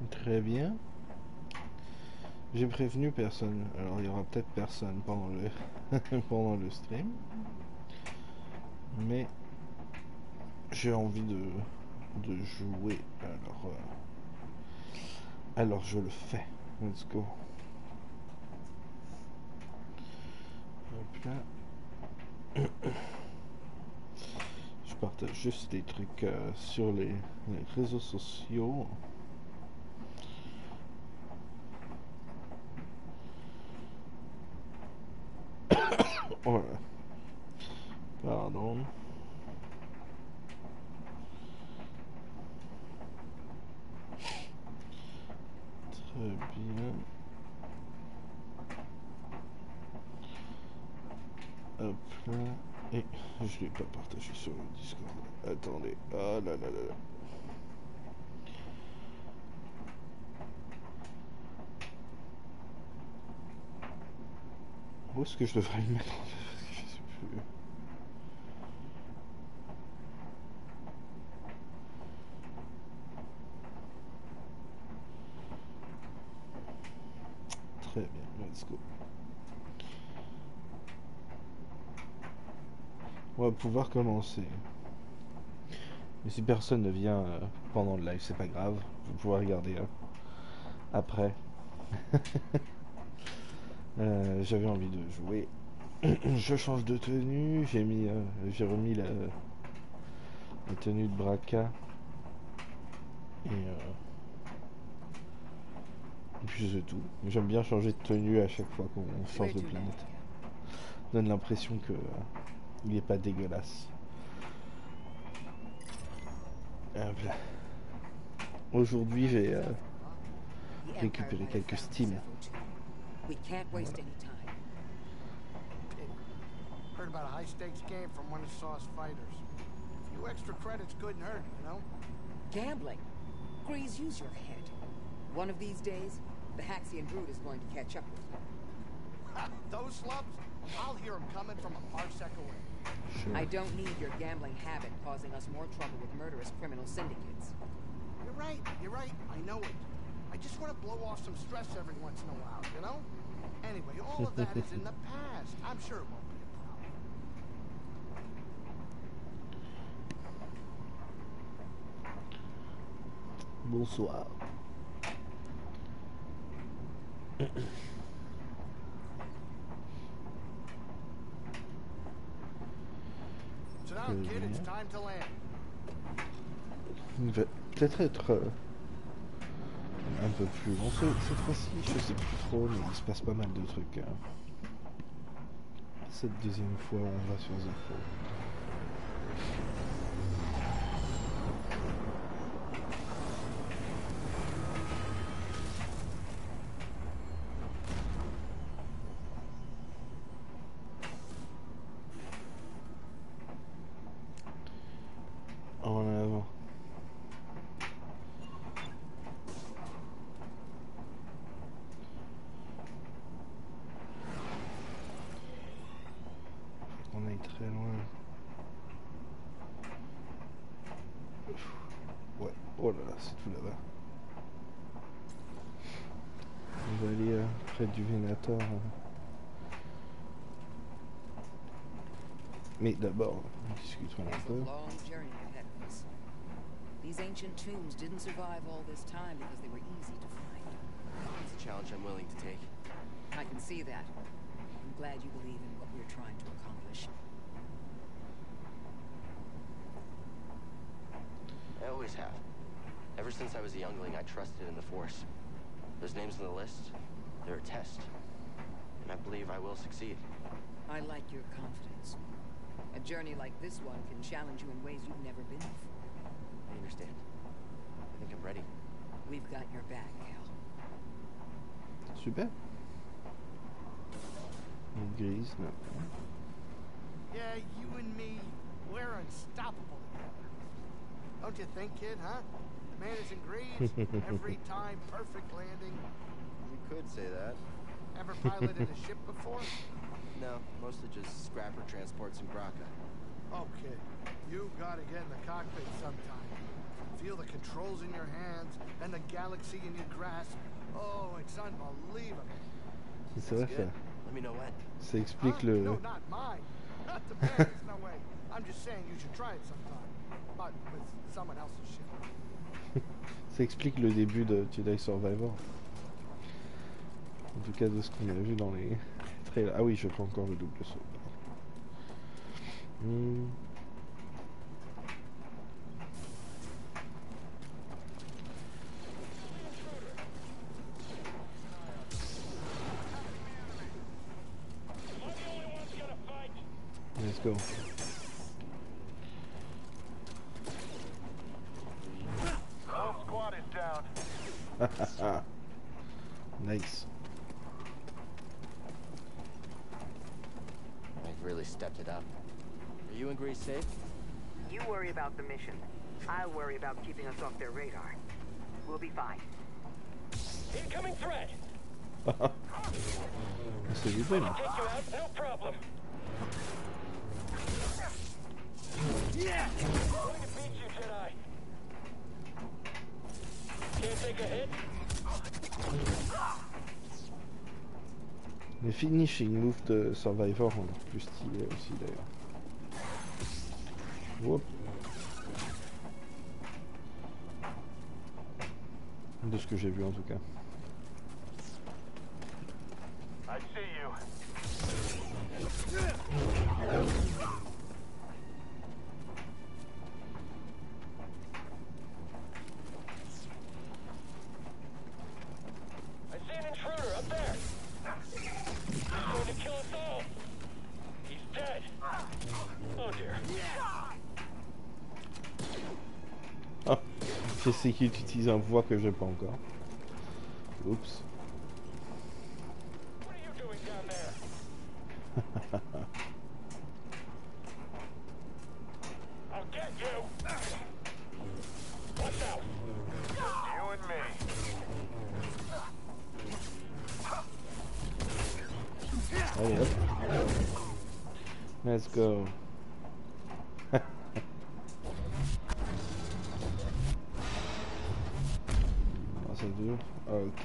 Très bien. J'ai prévenu personne. Alors il y aura peut-être personne pendant le pendant le stream, mais j'ai envie de jouer. Alors je le fais. Let's go. Hop là. Je partage juste des trucs sur les réseaux sociaux. Voilà. Pardon. Très bien. Hop là. Et je ne l'ai pas partagé sur le Discord. Attendez. Ah là là là là. Où est-ce que je devrais le mettre? Parce que je sais plus. Très bien, let's go. On va pouvoir commencer. Mais si personne ne vient pendant le live, c'est pas grave. Vous pouvez regarder après. J'avais envie de jouer. Je change de tenue. J'ai remis la tenue de Braca. Et puis c'est tout. J'aime bien changer de tenue à chaque fois qu'on change de planète. Ça donne l'impression que il n'est pas dégueulasse. Aujourd'hui, j'ai récupéré quelques Steam. We can't waste any time. Heard about a high-stakes game from one of Saw's fighters. A few extra credits couldn't hurt, you know? Gambling. Grease, use your head. One of these days, the Haxian brood is going to catch up with you. Those slubs? I'll hear them coming from a parsec away. Sure. I don't need your gambling habit causing us more trouble with murderous criminal syndicates. You're right, I know it. I just want to blow off some stress every once in a while, you know? Anyway, all of that is in the past. I'm sure it won't be a problem. Bonsoir. Sit down, kid. It's time to land. Il va peut-être être un peu plus long cette fois-ci, je sais plus trop, mais il se passe pas mal de trucs. Cette deuxième fois, on va sur Zepho. En avant. On est très loin. Ouais, oh là là, c'est tout là-bas. On va aller près du Venator. Mais d'abord, discutons un peu. These ancient tombs didn't survive all this time because they were easy to find. It's a challenge I'm willing to take. I can see that. I'm glad you believe in what we're trying to accomplish. I always have. Ever since I was a youngling, I trusted in the Force. Those names on the list, they're a test. And I believe I will succeed. I like your confidence. A journey like this one can challenge you in ways you've never been before. I understand. I think I'm ready. We've got your back, Cal. Super. Grise, non. Yeah, you and me, we're unstoppable together. Don't you think, kid, huh? Man is in Grease, every time perfect landing. You could say that. Ever piloted a ship before? No, mostly just scrapper transports in Braca. Okay, you gotta get in the cockpit sometime. Feel the controls in your hands and the galaxy in your grasp. Oh, it's unbelievable. C'est vrai ça. Let me know when. Ça explique le. No, not mine. Not the man. There's no way. I'm just saying you should try it sometime. But with someone else's shit. Ça explique le début de Jedi Survivor. En tout cas de ce qu'on a vu dans les trailers. Ah oui, je fais encore le double saut. Let's go. Whole squad is down. Nice. I've really stepped it up. Are you and Grease safe? You worry about the mission. I'll worry about keeping us off their radar. We'll be fine. Incoming threat. C'est du bon. Take you out, no problem. Yeah. Going to beat you, Jedi. Can't take a hit. Les finishing moves de Survivor ont l'air plus stylés aussi d'ailleurs. Whoop. De ce que j'ai vu en tout cas. I see you. I see an intruder up there. He's going to kill us all. He's dead. Oh dear. Ah, j'essaie qu'il utilise un pouvoir que j'ai pas encore. Oups. What are you doing down there? I'll get you. Watch out. You and me. Allez hop. Let's go. Ah, ça dure. Ah, ok.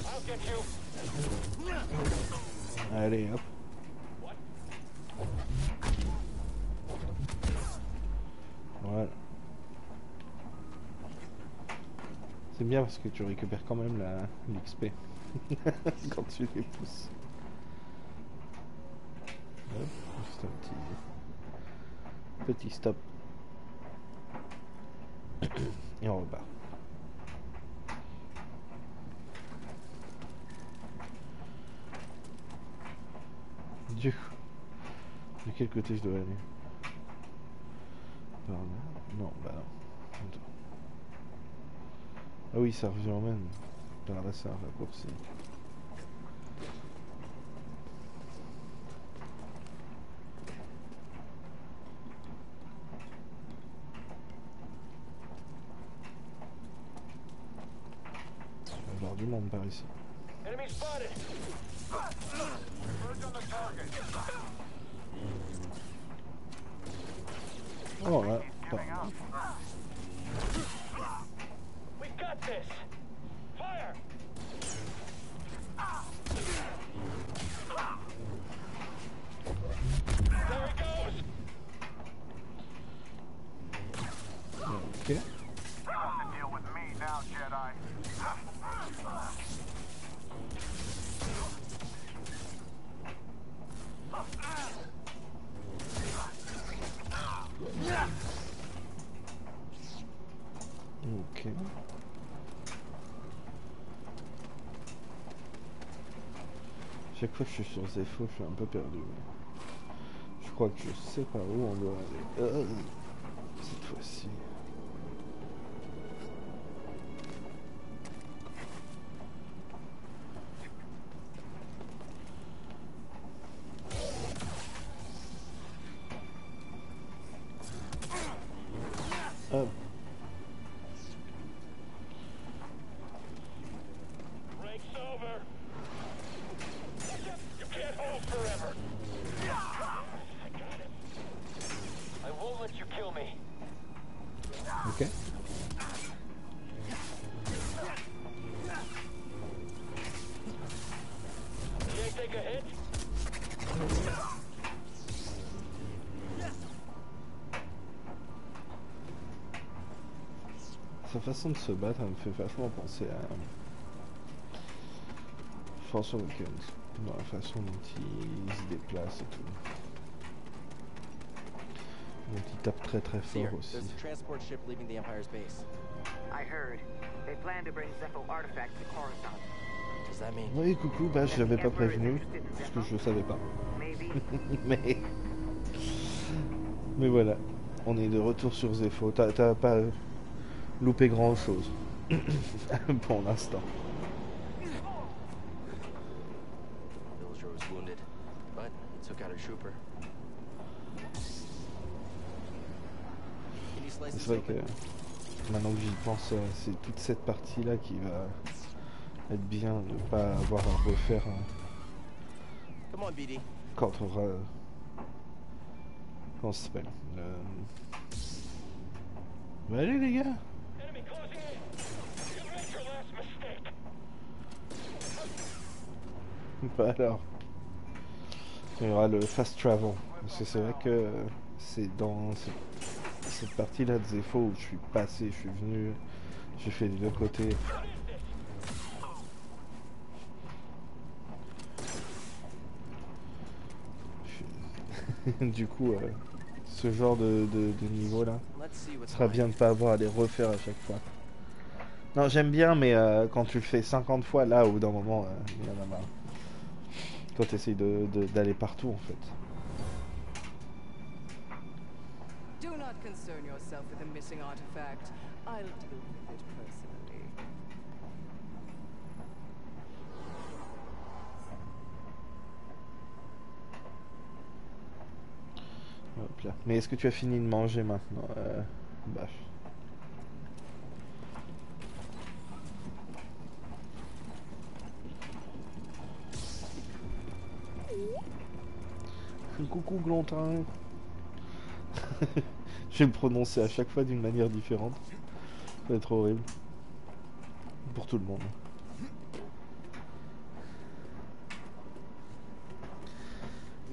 I'll get you. Allez hop. What? Voilà. C'est bien parce que tu récupères quand même l'XP quand tu les pousses. Hop, juste un petit stop. Et on repart. Dieu. De quel côté je dois aller? Par là? Non, bah non. Attends. Ah oui, ça revient même. Par là, c'est un raccourci. Il va y avoir du monde par ici. Enemy spotted. Birds on the target. Oh là, He's giving up. We got this. Fire. There he goes. ok. You have to deal with me now, Jedi. Ok. Chaque fois que je suis sur Zepho, je suis un peu perdu. Je crois que je sais par où on doit aller. Cette fois-ci. Hop. Break's over. You can't hold forever. take a hit? Sa façon de se battre, elle me fait vachement penser à Force Awakens, dans la façon dont il se déplace et tout. Donc il tape très très Seer, fort aussi. there's a transport ship leaving the Empire's base. I heard. They plan to bring Zepho artifacts to Coruscant. Does that mean? Oui, coucou, bah je l'avais pas prévenu, parce que je le savais pas. Maybe. Mais voilà, on est de retour sur Zepho. T'as pas loupé grand chose pour l'instant. Villager was wounded, but he took out a trooper. Can you slice C'est this vrai que open? maintenant que j'y pense, c'est toute cette partie là qui va être bien de ne pas avoir à refaire Come on, BD. quand on aura. Comment ça s'appelle Bah, allez les gars. Enemy closing in. You made your last mistake. Bah alors. Il y aura le fast travel. Parce que c'est vrai que c'est dans cette partie là de Zepho où je suis passé, je suis venu, j'ai fait des deux côtés. Du coup, ce genre de niveau là, Let's see ce what's sera bien de pas avoir à les refaire à chaque fois. Non, j'aime bien, mais quand tu le fais 50 fois, là, au bout d'un moment, il y en a marre. Quand tu essayes d'aller partout, en fait. Do not concern yourself with a missing artifact. I'll deal with it personally. Hop là. Mais est-ce que tu as fini de manger maintenant, Bach? Coucou Glontin. Je vais le prononcer à chaque fois d'une manière différente. Ça va être horrible. Pour tout le monde.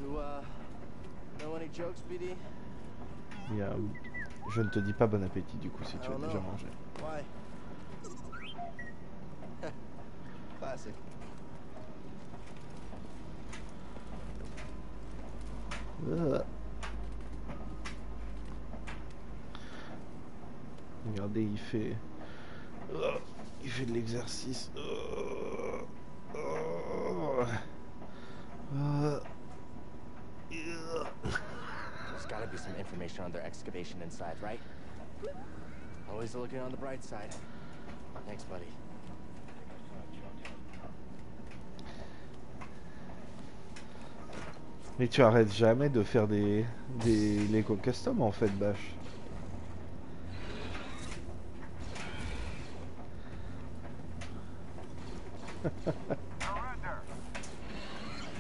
You, know any jokes, BD? Il y a- Je ne te dis pas bon appétit du coup si tu as Oh, déjà non. mangé. Why? Classic. Regardez, il fait de l'exercice. There's gotta be some information on their excavation inside, right? Always looking on the bright side. Thanks, buddy. Mais tu arrêtes jamais de faire des Lego custom en fait, Bach.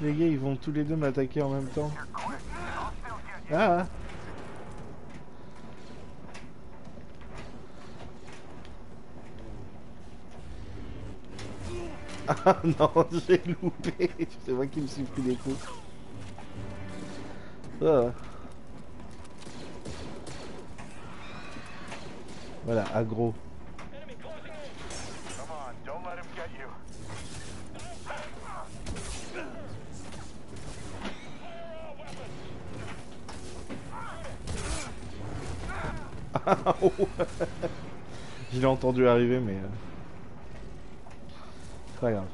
Les gars, ils vont tous les deux m'attaquer en même temps. Ah! Ah non, j'ai loupé. C'est moi qui me suis pris des coups. Ah. Voilà, aggro. Enemy closing in. Come on, don't let him get you. Je l'ai entendu arriver, mais c'est pas grave.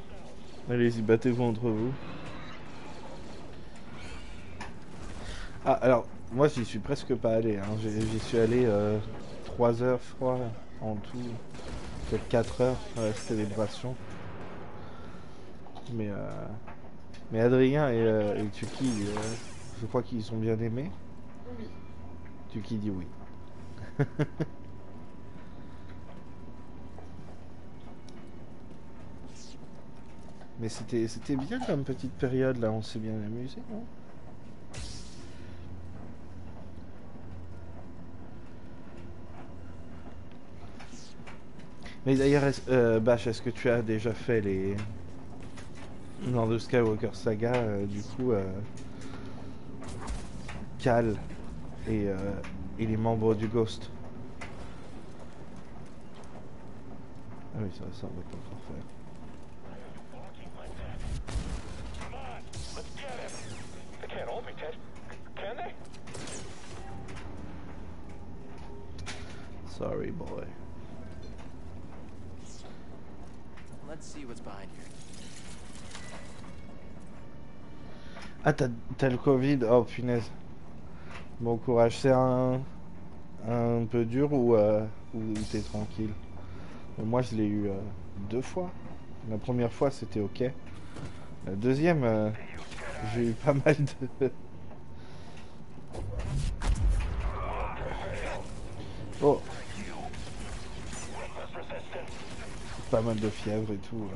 Allez-y, battez-vous entre vous. Ah, alors, moi j'y suis presque pas allé. Hein. J'y suis allé 3 heures, je crois, en tout. Peut-être 4 heures à la célébration. Mais Adrien et Tuki, je crois qu'ils sont bien aimés. Oui. Tuki dit oui. Mais c'était bien comme petite période là, on s'est bien amusé, non? Mais d'ailleurs, Bach, est-ce que tu as déjà fait Dans The Skywalker Saga, du coup, Cal et les membres du Ghost. Ah oui, ça on va pas le faire faire. Walking like that. Come on, let's get him. They can't hold me, Ted. Can they? Sorry, boy. Let's see what's behind here. Ah, t'as le Covid? Oh, punaise. Bon courage. C'est un peu dur ou t'es tranquille? Moi, je l'ai eu 2 fois. La première fois, c'était ok. La deuxième, j'ai eu pas mal de... Oh! Pas mal de fièvre et tout.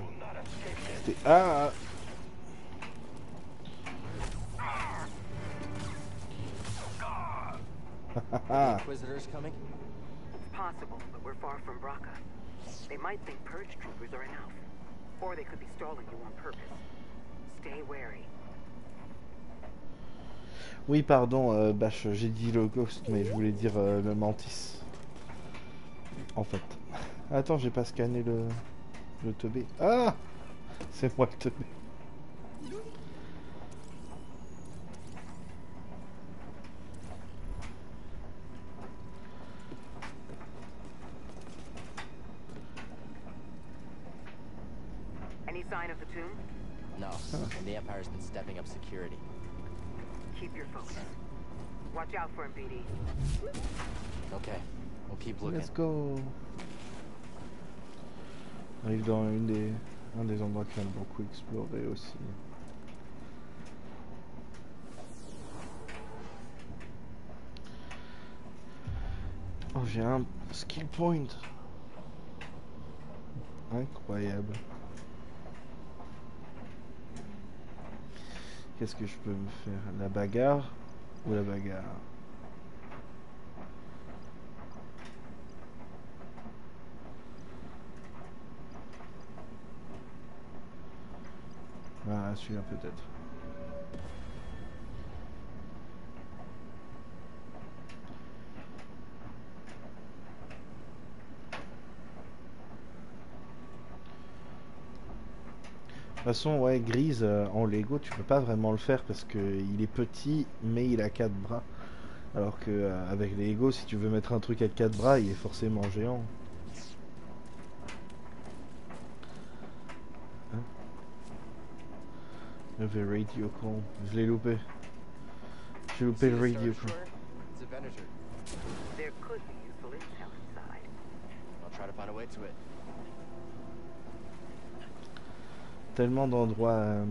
C'était... Ah! Inquisitors coming? It's possible, but we're far from Braca. They might think purge troopers are enough. Or they could be stalling you on purpose. Stay wary. Oui, pardon, Bash, j'ai dit le Ghost, mais je voulais dire le Mantis. En fait. Attends, j'ai pas scanné le teubé. Ah! C'est moi le teubé. Any sign of the tomb? No, and the Empire's been stepping up security. Keep your focus. Watch out for him, BD. Okay, we'll keep looking. Let's go. On arrive dans un des endroits que j'aime beaucoup explorer aussi. Oh, j'ai un skill point. Incroyable. Qu'est-ce que je peux me faire? La bagarre ou la bagarre? Ah, celui-là peut-être. De toute façon, ouais, Grise en Lego, tu peux pas vraiment le faire parce que il est petit, mais il a 4 bras. Alors que avec les Lego, si tu veux mettre un truc à 4 bras, il est forcément géant. Hein? Le radio call. Je l'ai loupé. J'ai loupé le radio call. It's a Venator. There could be useful intel inside. I'll try to find a way to it. Tellement d'endroits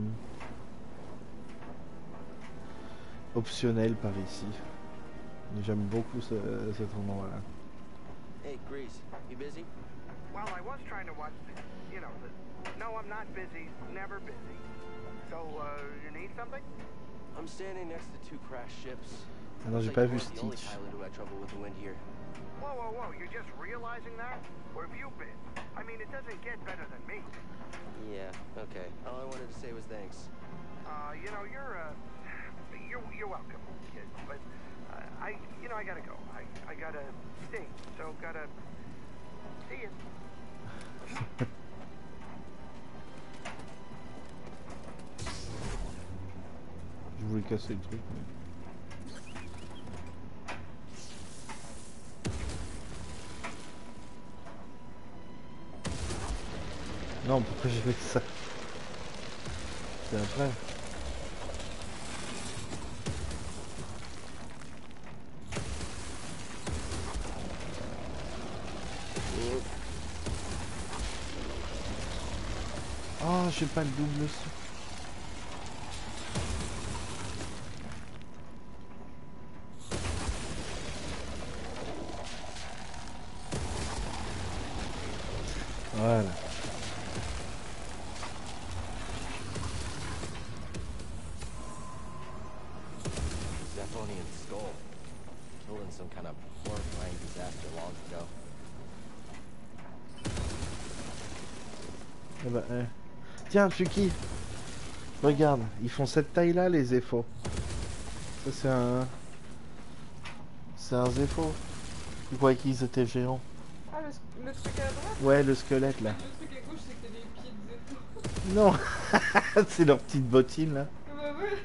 optionnels par ici. J'aime beaucoup cet endroit-là. Hey, Grease, you busy? Well, I was trying to watch the, no, I'm not busy, never busy. So, you need something? I'm standing next to 2 crashed ships. Ah non, j'ai Looks pas like vu you weren't the only Stitch. pilot who had trouble with the wind here. Whoa, whoa, whoa, you're just realizing that? Where have you been? I mean, it doesn't get better than me. Yeah, okay. All I wanted to say was thanks. You're welcome, kid. But I gotta go. I gotta sing, so gotta see you. Je voulais casser le truc, mais... Non, pourquoi j'ai fait ça? C'est après. Oh, j'ai pas le double saut. Voilà. Zephonian skull. Killed in some kind of horrifying disaster long ago. Eh ben, Tiens, Tsuki. Regarde, ils font cette taille-là, les Zéphos. Ça, c'est un... C'est un Zépho. Tu croyais qu'ils étaient géants? Ah, le truc à droite? Ouais, le squelette, là. Le truc à gauche, c'est que t'as des pieds de zépo. Non. C'est leur petite bottine, là. Bah ouais.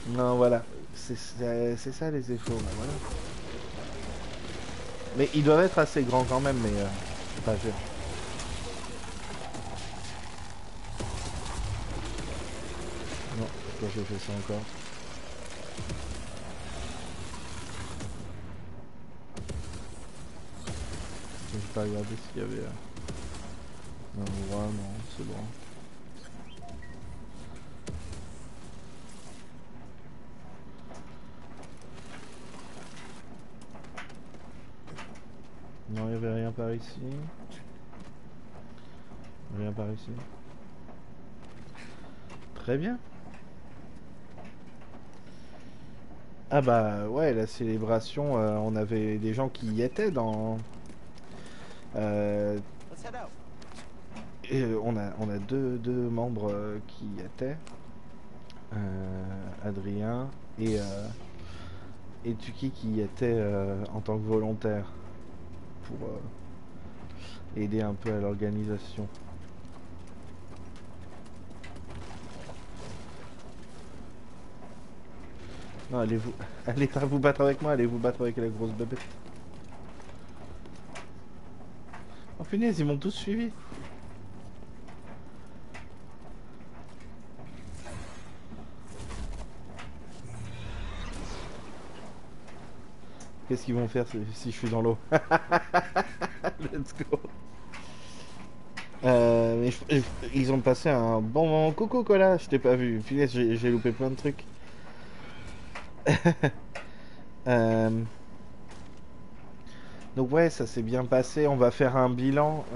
Non, voilà. C'est ça, les Zéphos, là, voilà. Mais ils doivent être assez grands quand même, mais... pas géant. Non, pourquoi j'ai fait ça encore? J'ai pas regardé s'il y avait un roi, non, c'est bon. Non, il n'y avait rien par ici. Rien par ici. Très bien. Ah bah ouais, la célébration, on avait des gens qui y étaient dans... Let's head out. et on a deux membres qui y étaient. Adrien et Tuki qui y était en tant que volontaire pour aider un peu à l'organisation. Non, allez pas vous battre avec moi, allez vous battre avec la grosse bébête. Oh punaise, ils m'ont tous suivi. Qu'est-ce qu'ils vont faire si je suis dans l'eau? Let's go. Mais ils ont passé un bon moment. Coucou Cola, je t'ai pas vu. Punaise, j'ai loupé plein de trucs. Donc ouais, ça s'est bien passé. On va faire un bilan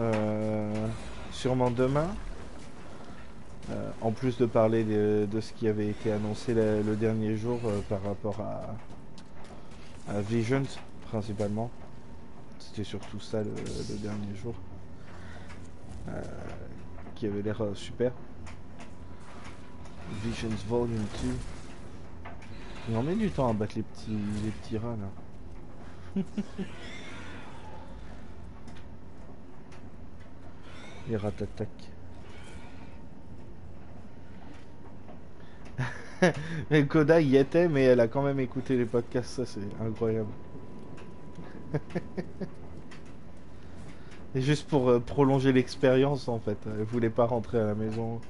sûrement demain. En plus de parler de ce qui avait été annoncé le dernier jour par rapport à Visions principalement. C'était surtout ça le dernier jour. Qui avait l'air super. Visions Volume 2. Il en met du temps à battre les petits rats là. Les rats attaquent. Mais Koda y était, mais elle a quand même écouté les podcasts, ça c'est incroyable. Et juste pour prolonger l'expérience en fait, elle voulait pas rentrer à la maison.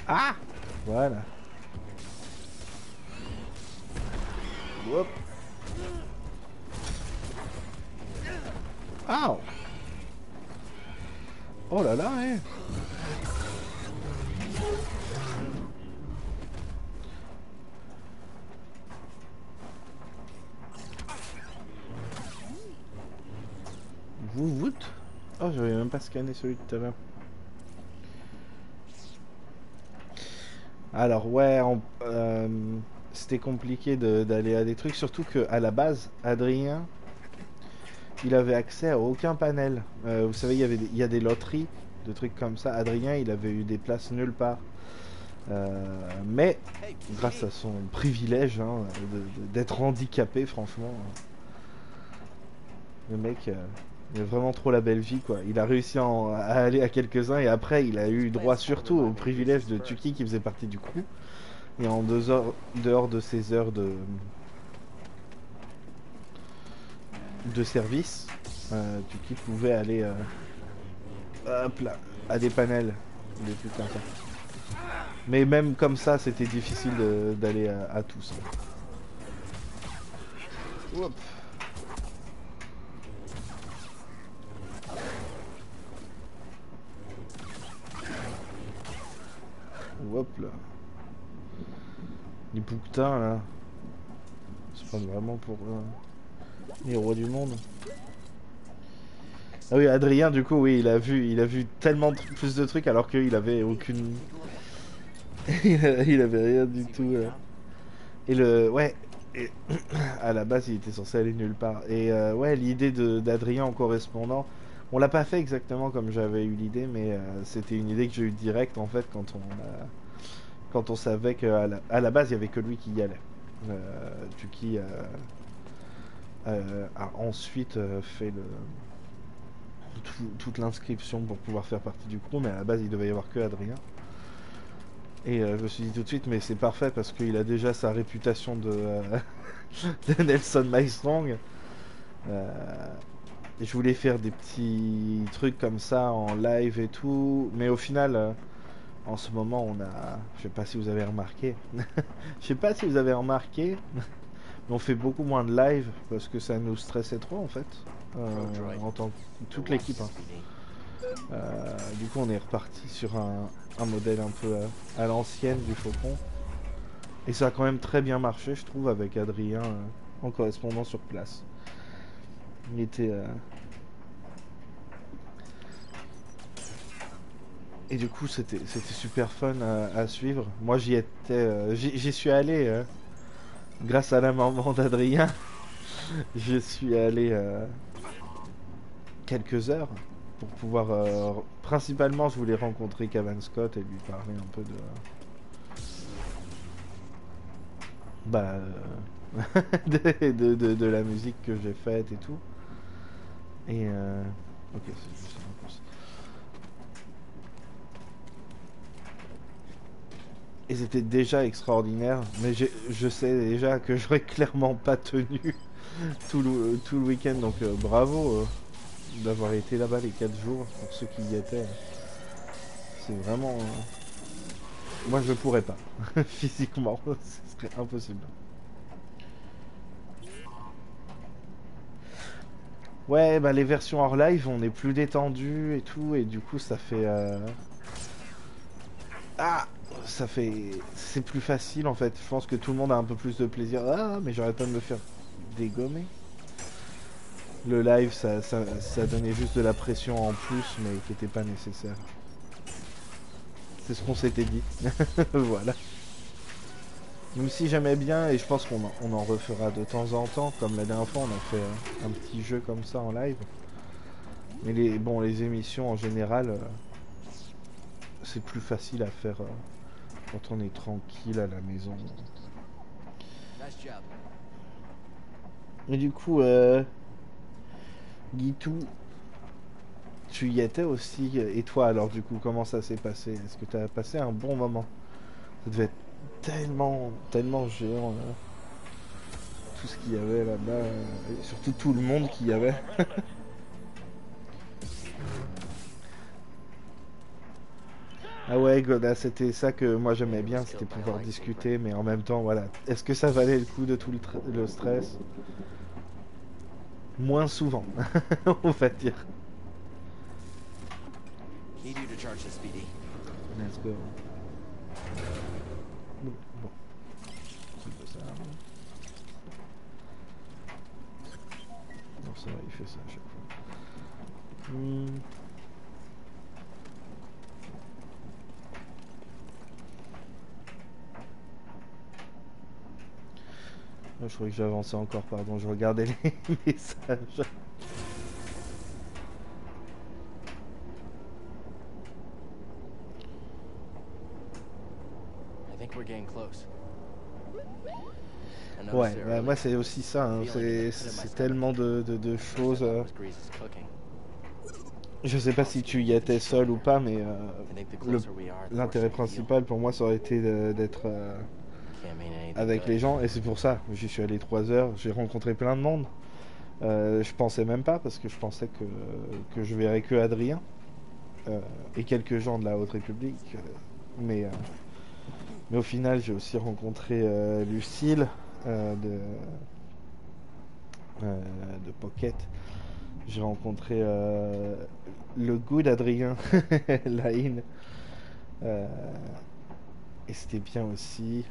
Ah! Voilà. Hop. Ah! Oh là là, hein! Vous? Oh, j'avais même pas scanné celui de tout à l'heure. Alors ouais, c'était compliqué d'aller à des trucs, surtout que à la base, Adrien, il avait accès à aucun panel. Vous savez, il y a des loteries, de trucs comme ça. Adrien, il avait eu des places nulle part. Mais grâce à son privilège hein, d'être handicapé, franchement, le mec, il a vraiment trop la belle vie, quoi. Il a réussi à aller à quelques-uns et après, il a eu droit surtout au privilège de Tuki qui faisait partie du crew. Et en dehors de ses heures de service, Tuki pouvait aller hop là, à des panels, des trucs comme ça. Mais même comme ça, c'était difficile d'aller à tous. Hop. Hop là. Les bouquetins là. C'est pas vraiment pour les rois du monde. Ah oui, Adrien du coup oui, il a vu tellement plus de trucs alors qu'il avait aucune... il avait rien du tout. Et ouais, à la base il était censé aller nulle part. Et ouais, l'idée d'Adrien en correspondant, On l'a pas fait exactement comme j'avais eu l'idée, mais c'était une idée que j'ai eue direct en fait quand on savait qu'à à la base il y avait que lui qui y allait. Tuki a ensuite fait toute l'inscription pour pouvoir faire partie du crew, mais à la base il devait y avoir que Adrien. Et je me suis dit tout de suite, mais c'est parfait parce qu'il a déjà sa réputation de Nelson Maestong. Je voulais faire des petits trucs comme ça en live et tout, mais au final, en ce moment, on a, je sais pas si vous avez remarqué, je sais pas si vous avez remarqué, mais on fait beaucoup moins de live parce que ça nous stressait trop en fait, en tant que toute l'équipe. Hein. Du coup, on est reparti sur un modèle un peu à l'ancienne du Faucon, et ça a quand même très bien marché, je trouve, avec Adrien en correspondant sur place. Il était et du coup c'était super fun à suivre. Moi j'y suis allé grâce à la maman d'Adrien. Je suis allé quelques heures pour pouvoir principalement je voulais rencontrer Cavan Scott et lui parler un peu de la musique que j'ai faite et tout. Et ok, c'est juste un peu ça. Et c'était déjà extraordinaire, mais je sais déjà que j'aurais clairement pas tenu tout le week-end, donc bravo d'avoir été là-bas les 4 jours pour ceux qui y étaient. C'est vraiment... moi je pourrais pas, physiquement, ce serait impossible. Ouais, bah les versions hors live, on est plus détendu et tout, et du coup ça fait... Ah, ça fait... c'est plus facile en fait. Je pense que tout le monde a un peu plus de plaisir. Ah, mais j'arrête pas de me faire dégommer. Le live, ça donnait juste de la pression en plus, mais qui n'était pas nécessaire. C'est ce qu'on s'était dit. Voilà. Même si j'aimais bien, et je pense qu'on en refera de temps en temps, comme la dernière fois, on a fait un petit jeu comme ça en live. Mais les émissions en général, c'est plus facile à faire quand on est tranquille à la maison. Mais du coup, Guitou, tu y étais aussi. Et toi, alors, du coup, comment ça s'est passé? Est-ce que tu as passé un bon moment? Ça devait être tellement géant, là. Tout ce qu'il y avait là-bas. Et surtout tout le monde qu'il y avait. Ah ouais, Goda, c'était ça que moi j'aimais bien, c'était pouvoir discuter, mais en même temps, voilà. Est-ce que ça valait le coup de tout le stress? Moins souvent, on va dire. Let's go. Bon, c'est pas ça. Non, ça va, il fait ça à chaque fois. Je croyais que j'avançais encore, pardon, je regardais les messages. Ouais, moi c'est aussi ça, hein. C'est tellement de choses. Je sais pas si tu y étais seul ou pas, mais l'intérêt principal pour moi ça aurait été d'être avec les gens, et c'est pour ça j'y suis allé 3 heures, j'ai rencontré plein de monde. Je pensais même pas, parce que je pensais que je verrais que Adrien et quelques gens de la Haute République, mais au final j'ai aussi rencontré Lucille de Pocket. J'ai rencontré le goût d'Adrien, Laïn, et c'était bien aussi.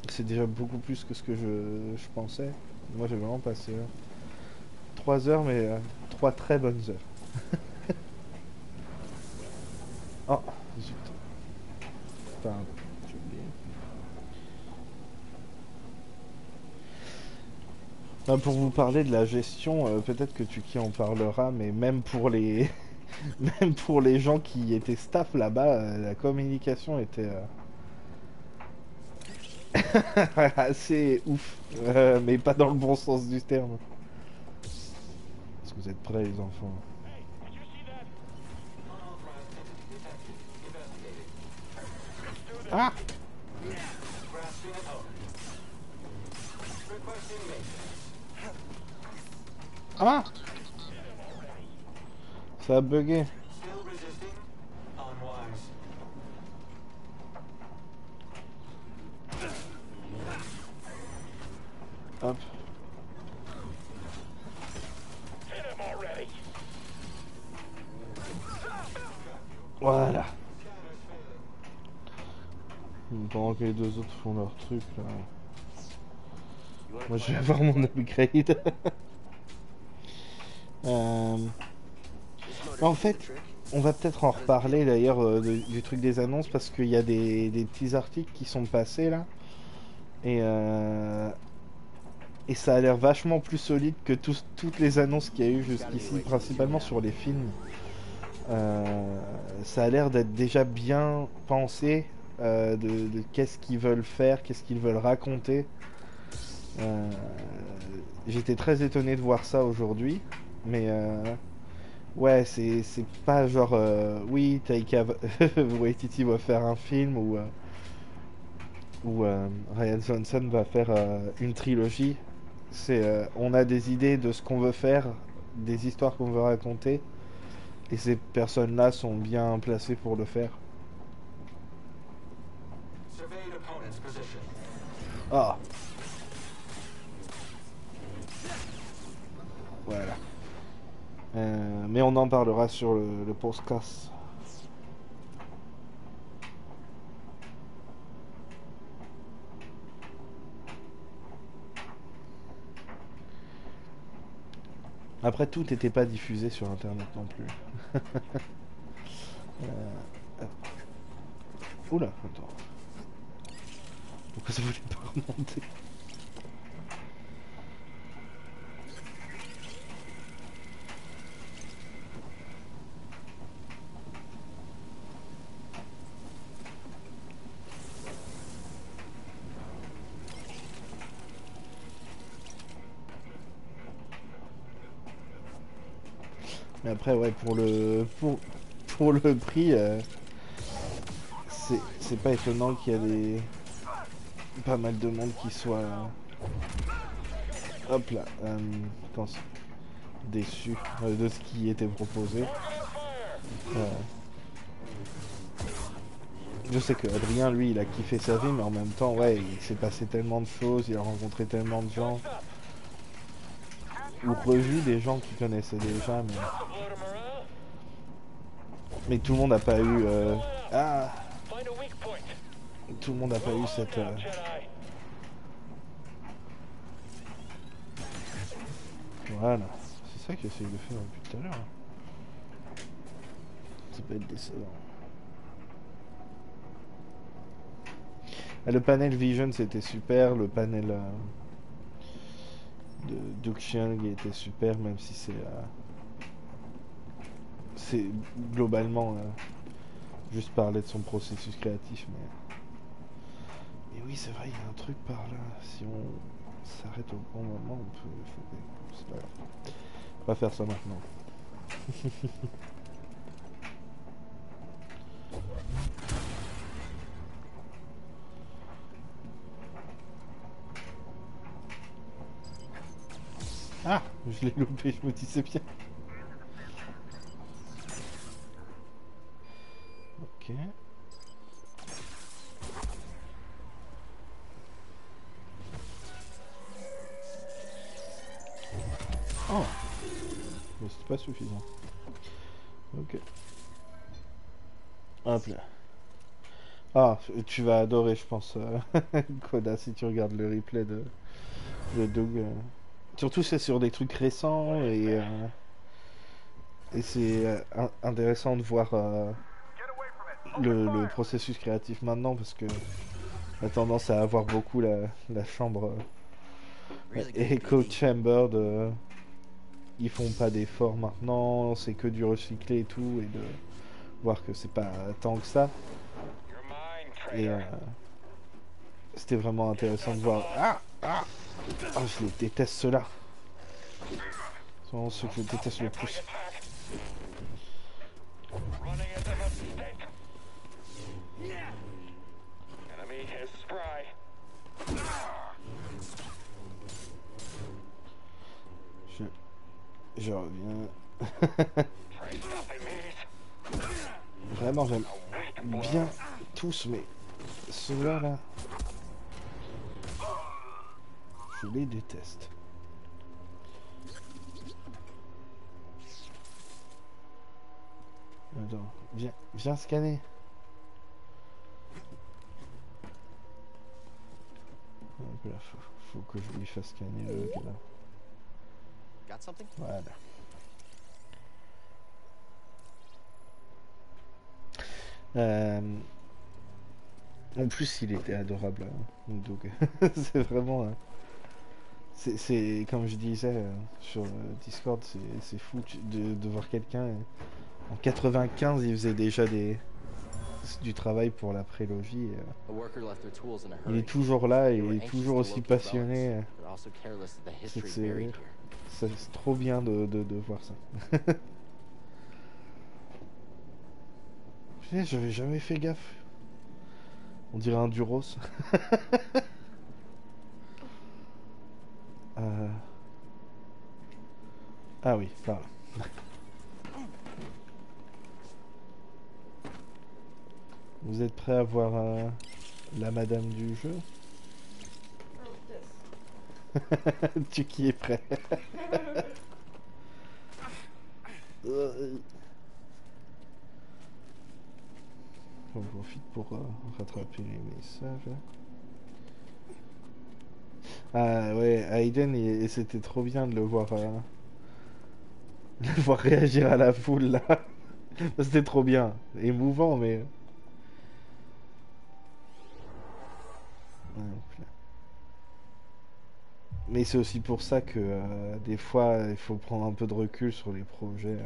C'est déjà beaucoup plus que ce que je pensais. Moi j'ai vraiment passé 3 heures, mais 3 très bonnes heures. Oh, zut. Pardon, j'ai oublié. Pour vous parler de la gestion, peut-être que Tuki en parlera, mais même pour les même pour les gens qui étaient staff là-bas, la communication était assez ouf, mais pas dans le bon sens du terme. Est-ce que vous êtes prêts, les enfants? Ah! Ah! Ça a bugué. Hop. Voilà. Pendant que les deux autres font leur truc là. Moi je vais avoir mon upgrade. En fait, on va peut-être en reparler d'ailleurs du truc des annonces parce qu'il y a des petits articles qui sont passés là. Et ça a l'air vachement plus solide que toutes les annonces qu'il y a eu jusqu'ici, principalement sur les films. Ça a l'air d'être déjà bien pensé de qu'est-ce qu'ils veulent faire, qu'est-ce qu'ils veulent raconter. J'étais très étonné de voir ça aujourd'hui, mais ouais, c'est pas genre oui, Taika Waititi va faire un film ou Ryan Johnson va faire une trilogie. C'est on a des idées de ce qu'on veut faire, des histoires qu'on veut raconter, et ces personnes-là sont bien placées pour le faire. Ah. Voilà. Mais on en parlera sur le podcast. Après, tout n'était pas diffusé sur internet non plus. Oula, attends. Pourquoi ça voulait pas remonter? Mais après, ouais, pour le prix, c'est pas étonnant qu'il y a pas mal de monde qui soit hop là, déçu de ce qui était proposé. Je sais que Adrien, lui, il a kiffé sa vie, mais en même temps, ouais, il s'est passé tellement de choses, il a rencontré tellement de gens, ou revu des gens qu'il connaissait déjà, mais tout le monde n'a pas eu tout le monde n'a pas eu cette voilà, c'est ça qu'il essaye de faire depuis tout à l'heure. Ça peut être décevant. Le panel Vision c'était super, le panel de Duke Chiang était super, même si c'est globalement juste parler de son processus créatif, mais oui, c'est vrai, il y a un truc par là. Si on s'arrête au bon moment, on peut. C'est pas grave. On va faire ça maintenant. Ah, je l'ai loupé, je me dis c'est bien. Ok. Oh, mais c'est pas suffisant. Ok. Hop là. Ah, tu vas adorer, je pense, Koda, si tu regardes le replay de Doug. Surtout c'est sur des trucs récents et c'est intéressant de voir le processus créatif maintenant parce que on a tendance à avoir beaucoup la chambre Really good Echo BD. Chamber de... Ils font pas d'efforts maintenant, c'est que du recyclé et tout, et de voir que c'est pas tant que ça. You're mine, Et traitor. c'était vraiment intéressant de voir. Ah, je les déteste ceux-là. C'est vraiment ceux que je déteste le plus. Running is a mistake. Enemy is spry. Je reviens. Trace nothing means Vraiment, j'aime a weak bien blow. tous, mais ceux-là, là, je les déteste. Attends, viens scanner. Donc là, faut que je lui fasse scanner le gars. Got something? Voilà. En plus, il était adorable, hein, donc c'est vraiment. C'est comme je disais sur Discord, c'est fou de voir quelqu'un. En 95, il faisait déjà du travail pour la prélogie. A worker left their tools in a Il hurry. est toujours là et They were il est anxious toujours to aussi locate passionné. relics, but also careless of the history C'est buried here. c'est trop bien de voir ça. Putain, j'avais jamais fait gaffe. On dirait un Duros. Ah oui, voilà. Vous êtes prêts à voir la madame du jeu? Oh, yes. Tu qui es prêt? On profite pour rattraper les messages. Ah ouais, Aiden, c'était trop bien de le voir, le voir réagir à la foule là. C'était trop bien, émouvant, mais. Mais c'est aussi pour ça que des fois il faut prendre un peu de recul sur les projets.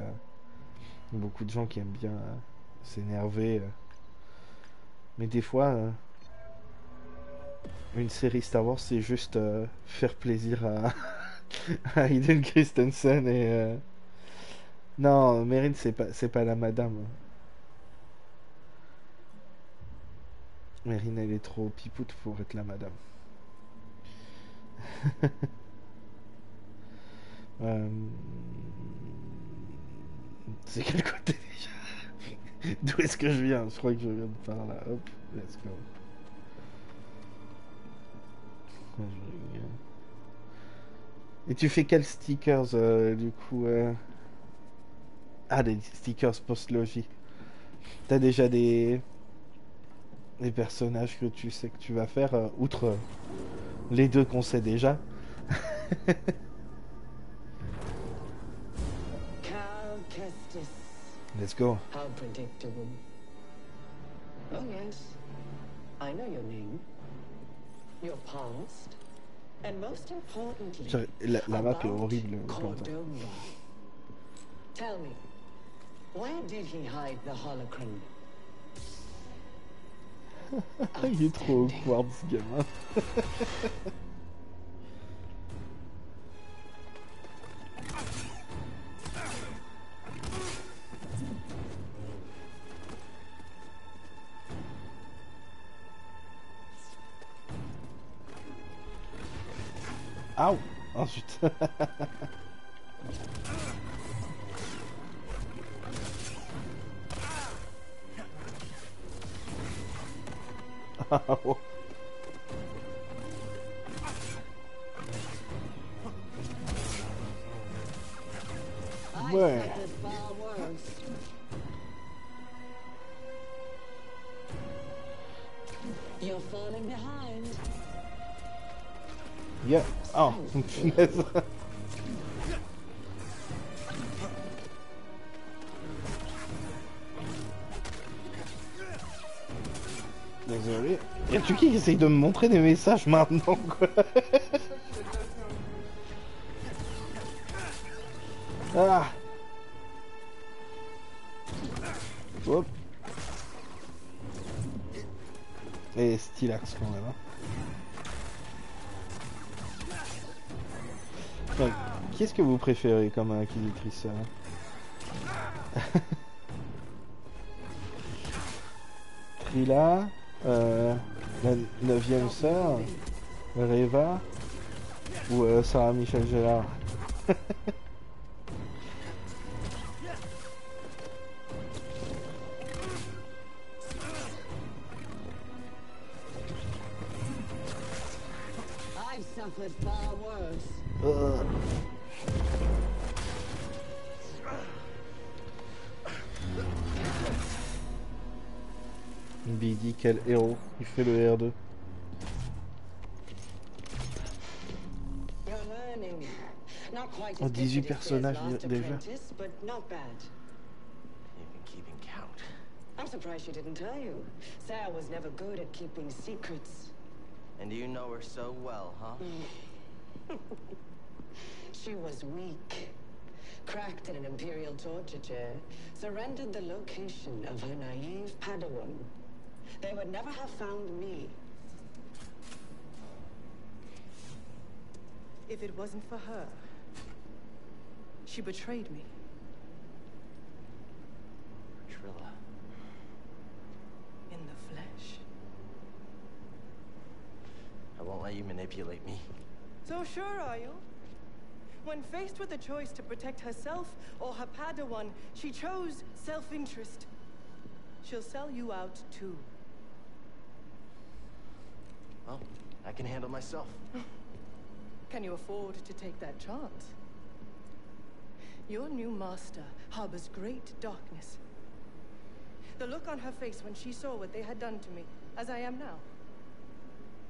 Beaucoup de gens qui aiment bien s'énerver. Mais des fois, une série Star Wars, c'est juste faire plaisir à Hayden Christensen et. Non, Meryn, c'est pas la madame. Meryn, elle est trop pipoute pour être la madame. C'est quel côté déjà? D'où est-ce que je viens? Je crois que je viens de par là. Hop, let's go. Et tu fais quels stickers du coup Ah, des stickers post-logie. T'as déjà des personnages que tu sais que tu vas faire, outre les deux qu'on sait déjà. Cal Kestis. Let's go. How predictable. Oh yes, I know your name, your past, and most importantly, La map est about horrible. Comme ça. Cordova. Tell me, where did he hide the holocron? Il est trop awkward ce gamin. Aouh! Ensuite. Oh. Ouais. You're falling behind. Yeah. Oh, punaise. Désolé. Y'a tu qui essaye de me montrer des messages maintenant quoi. Ah. Hop. Et stylax quand même. Hein. Enfin, qui est-ce que vous préférez comme inquisitrice Trilla, la 9e sœur, Reva ou Sarah Michel Gellar. I've suffered far worse. Biggie, quel héros, il fait le R2. You're learning. Not quite Oh, as 18 gifted as personnages Claire's last déjà. apprentice, but not bad. You've been keeping count. I'm surprised she didn't tell you. Sarah was never good at keeping secrets. And you know her so well, huh? She was weak. Cracked in an Imperial torture chair. Surrendered the location of her naive Padawan. They would never have found me. If it wasn't for her, she betrayed me. Trilla. In the flesh. I won't let you manipulate me. So sure are you? When faced with a choice to protect herself or her Padawan, she chose self-interest. She'll sell you out too. Well, I can handle myself. Can you afford to take that chance? Your new master harbors great darkness. The look on her face when she saw what they had done to me, as I am now.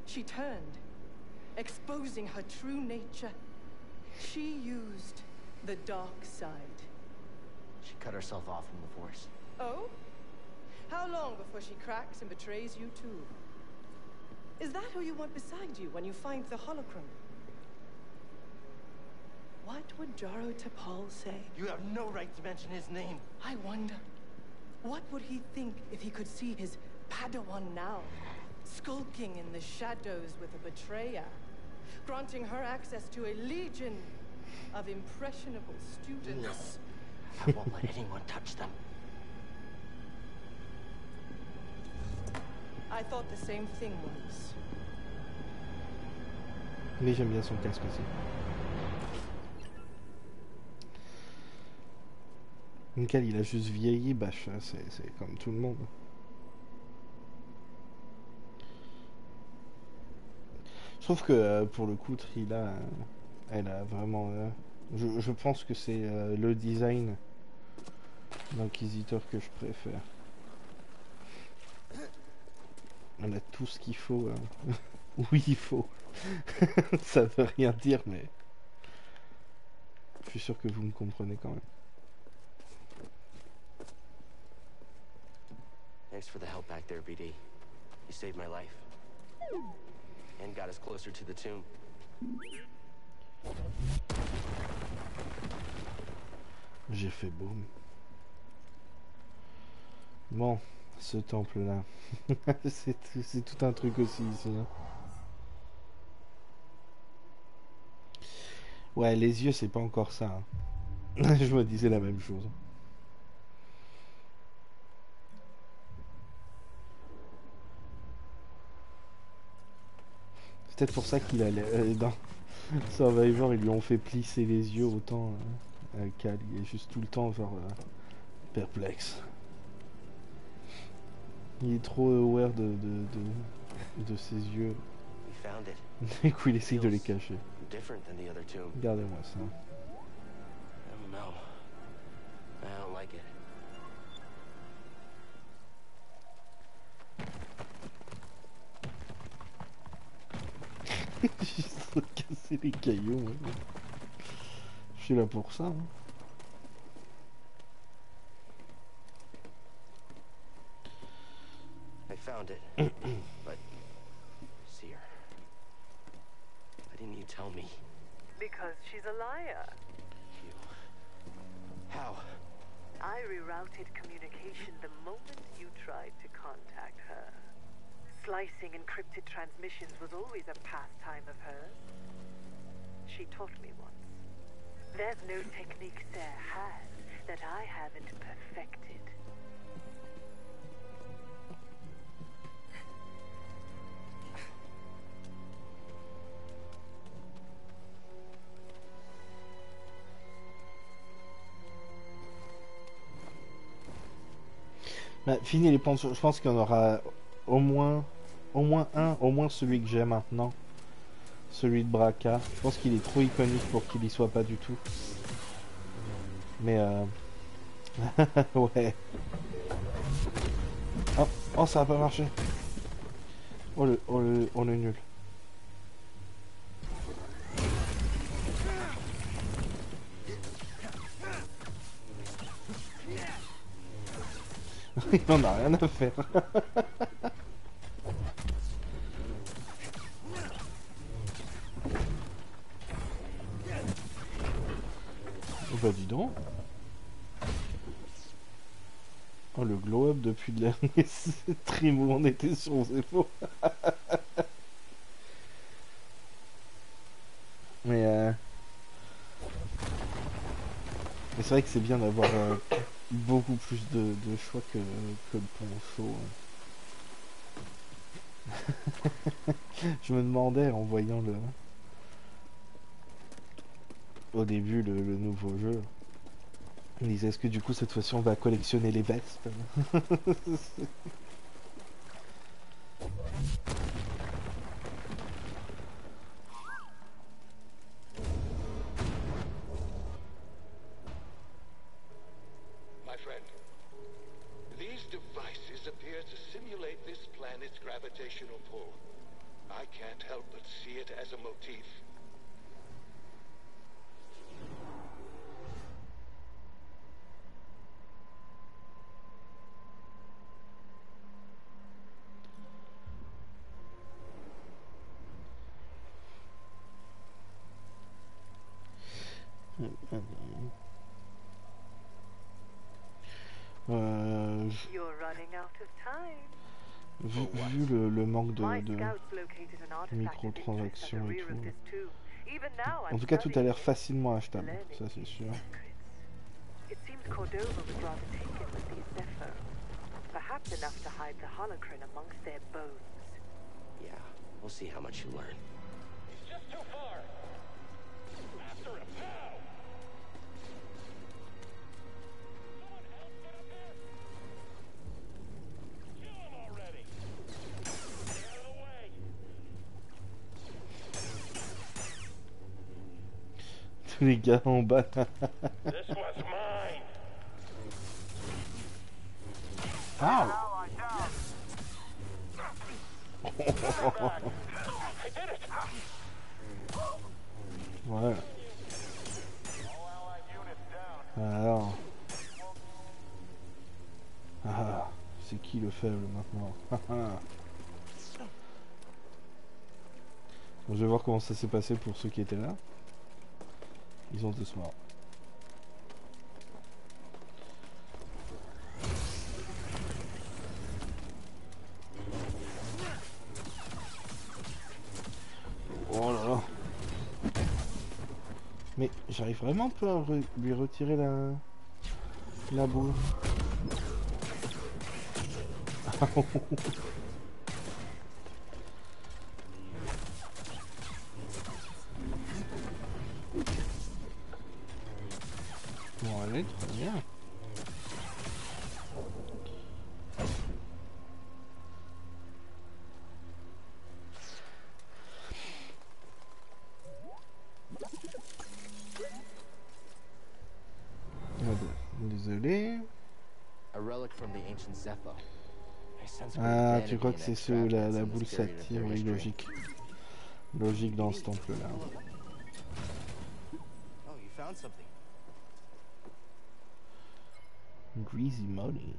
She turned, exposing her true nature. She used the dark side. She cut herself off from the Force. Oh? How long before she cracks and betrays you too? Is that who you want beside you when you find the holocron? What would Jaro Tapal say? You have no right to mention his name. I wonder, what would he think if he could see his Padawan now, skulking in the shadows with a betrayer, granting her access to a legion of impressionable students? No, I won't let anyone touch them. I thought the same thing once. Mais j'aime bien son casque aussi. Nickel, il a juste vieilli, bah c'est comme tout le monde. Je trouve que pour le coup, Trilla, elle a vraiment... je pense que c'est le design d'inquisiteur que je préfère. Elle a tout ce qu'il faut. Oui, il faut. Ça veut rien dire, mais... Je suis sûr que vous me comprenez quand même. Thanks for the help back there, BD. You saved my life. And got us closer to the tomb. J'ai fait boum. Bon, ce temple-là. c'est tout un truc aussi ici. Hein. Ouais, les yeux, c'est pas encore ça. Hein. Je me disais la même chose. C'est peut-être pour ça qu'il allait dans Survivor, ils lui ont fait plisser les yeux autant qu'Al. Il est juste tout le temps genre perplexe. Il est trop aware de ses yeux. Du coup, il essaye de les cacher. Regardez-moi ça. Juste casser les cailloux. Hein. Je suis là pour ça. Hein. I found it, but see her. Why didn't you tell me? Because she's a liar. You How? I rerouted communication the moment you tried to contact her. Slicing encrypted transmissions was always a pastime of hers. She taught me once. There's no technique Sarah has that I haven't perfected. Bah, fini les plans. Je pense qu'il y en aura au moins un, au moins celui que j'ai maintenant. Celui de Braca. Je pense qu'il est trop iconique pour qu'il y soit pas du tout. Mais ouais. Oh, oh, ça a pas marché. Oh le nul. Il en a rien à faire. Oh bah dis donc. Oh le glow up depuis le dernier stream où on était sur Zepho. Mais c'est vrai que c'est bien d'avoir beaucoup plus de choix que le poncho. Je me demandais en voyant au début le nouveau jeu. Je me disais, est-ce que du coup cette fois-ci on va collectionner les vestes? My friend, these devices appear to simulate this planet's gravitational pull. I can't help but see it as a motif. Vu le manque de microtransactions et tout. En tout cas, tout a l'air facilement achetable, ça c'est sûr. Yeah, we'll see how much you learn. He's just too far. After him now. Someone else get up there. Kill him already. Get out of the way. Tous les gars en bas. This was mine. Ah. I did it. Ouais. Alors. Ah, c'est qui le faible maintenant? Bon, je vais voir comment ça s'est passé pour ceux qui étaient là. Ils ont tous morts. Oh là là. Mais j'arrive vraiment pas à lui retirer la boule. Bon allez, très bien. Désolé. Ah, tu crois que c'est ceux où la boule s'attire? Oui, logique. Logique dans ce temple-là. Oh, you found something. Greasy money.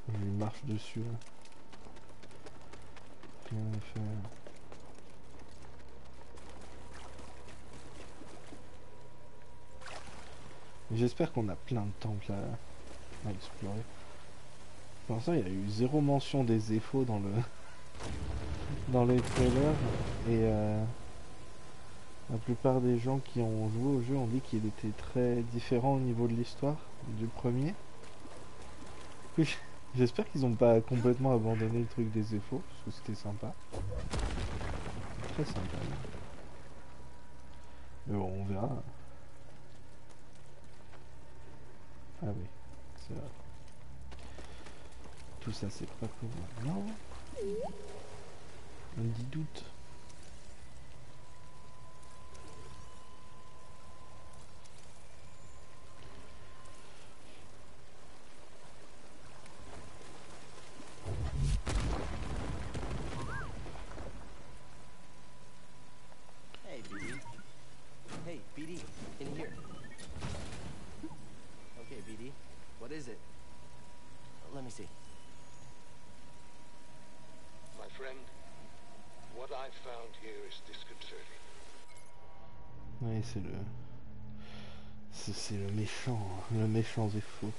Il marche dessus là. Rien à faire. J'espère qu'on a plein de temples à explorer. Pour l'instant, il y a eu 0 mention des EFO dans les trailers. Et la plupart des gens qui ont joué au jeu ont dit qu'il était très différent au niveau de l'histoire du premier. J'espère qu'ils n'ont pas complètement abandonné le truc des EFO, parce que c'était sympa. Très sympa. Mais bon, on verra. Ah oui, c'est vrai. Tout ça, c'est pas pour maintenant. On dit doute. Hey, BD. Hey, BD, in here. Okay, BD, what is it? Let me see. My friend, what I found here is disconcerting. Oui, c'est le méchant Zepho.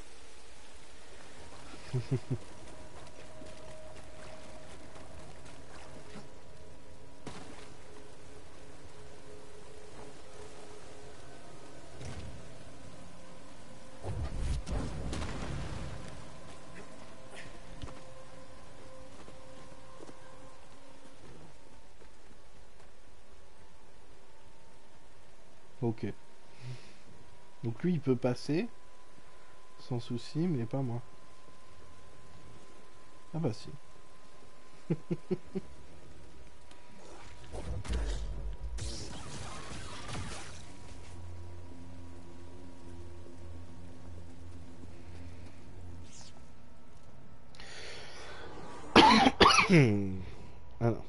Ok. Donc lui il peut passer sans souci, mais pas moi. Ah bah si. Alors.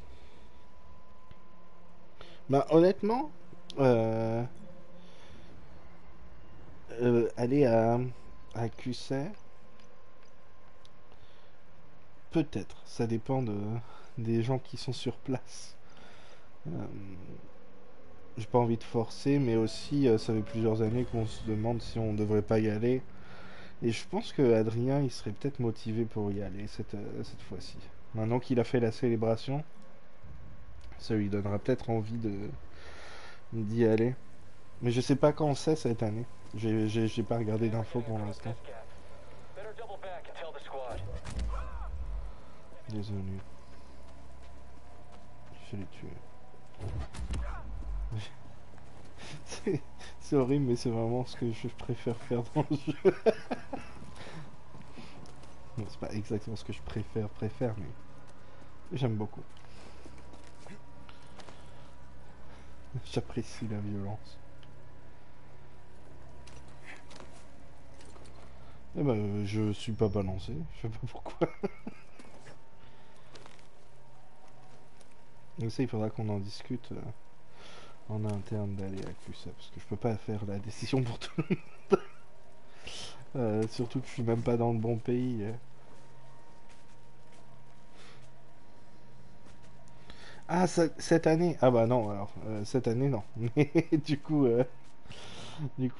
Bah honnêtement, aller à QC, peut-être. Ça dépend des gens qui sont sur place. J'ai pas envie de forcer, mais aussi ça fait plusieurs années qu'on se demande si on devrait pas y aller. Et je pense que Adrien il serait peut-être motivé pour y aller cette fois-ci. Maintenant qu'il a fait la célébration, ça lui donnera peut-être envie d'y aller. Mais je sais pas quand c'est cette année. J'ai pas regardé d'infos pour l'instant. Désolé. Je l'ai tué. C'est horrible, mais c'est vraiment ce que je préfère faire dans le jeu. Non, c'est pas exactement ce que je préfère, mais j'aime beaucoup. J'apprécie la violence. Eh ben, je suis pas balancé, je sais pas pourquoi. Donc ça, il faudra qu'on en discute en interne d'aller à QSA, parce que je peux pas faire la décision pour tout le monde. Surtout que je suis même pas dans le bon pays. Ah, cette année. Ah bah non, alors cette année non. Mais du coup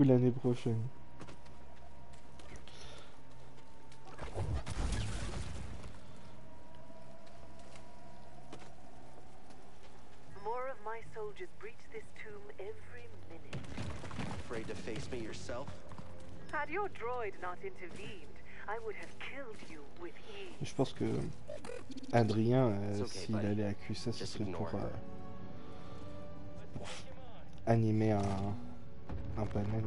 l'année prochaine. More of my soldiers breach this tomb every minute. Afraid to face me yourself? Had your droid not intervened, I would have killed you with ease. Je pense que Adrien, s'il allait à QSA, ce serait pour animer un panel,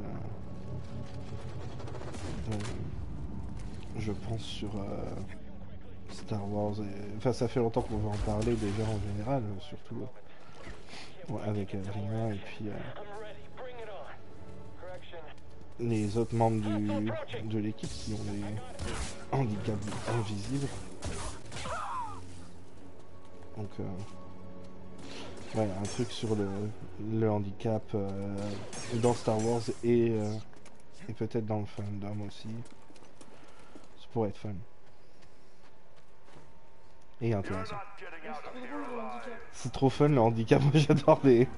je pense, sur Star Wars. Enfin, ça fait longtemps qu'on veut en parler déjà en général, surtout avec Adrien et puis les autres membres de l'équipe qui ont des handicaps invisibles. Donc ouais, un truc sur le handicap dans Star Wars et peut-être dans le fandom aussi. Ça pourrait être fun. Et intéressant. C'est trop fun le handicap, moi j'adore les...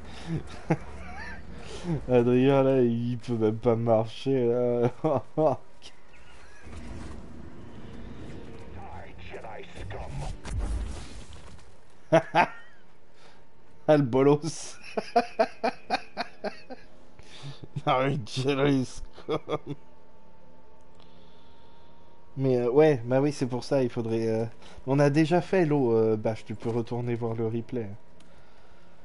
Adrien là, il peut même pas marcher là. Ah, le bolos. Mais ouais, bah oui, c'est pour ça, il faudrait... On a déjà fait l'eau, Bâche, tu peux retourner voir le replay.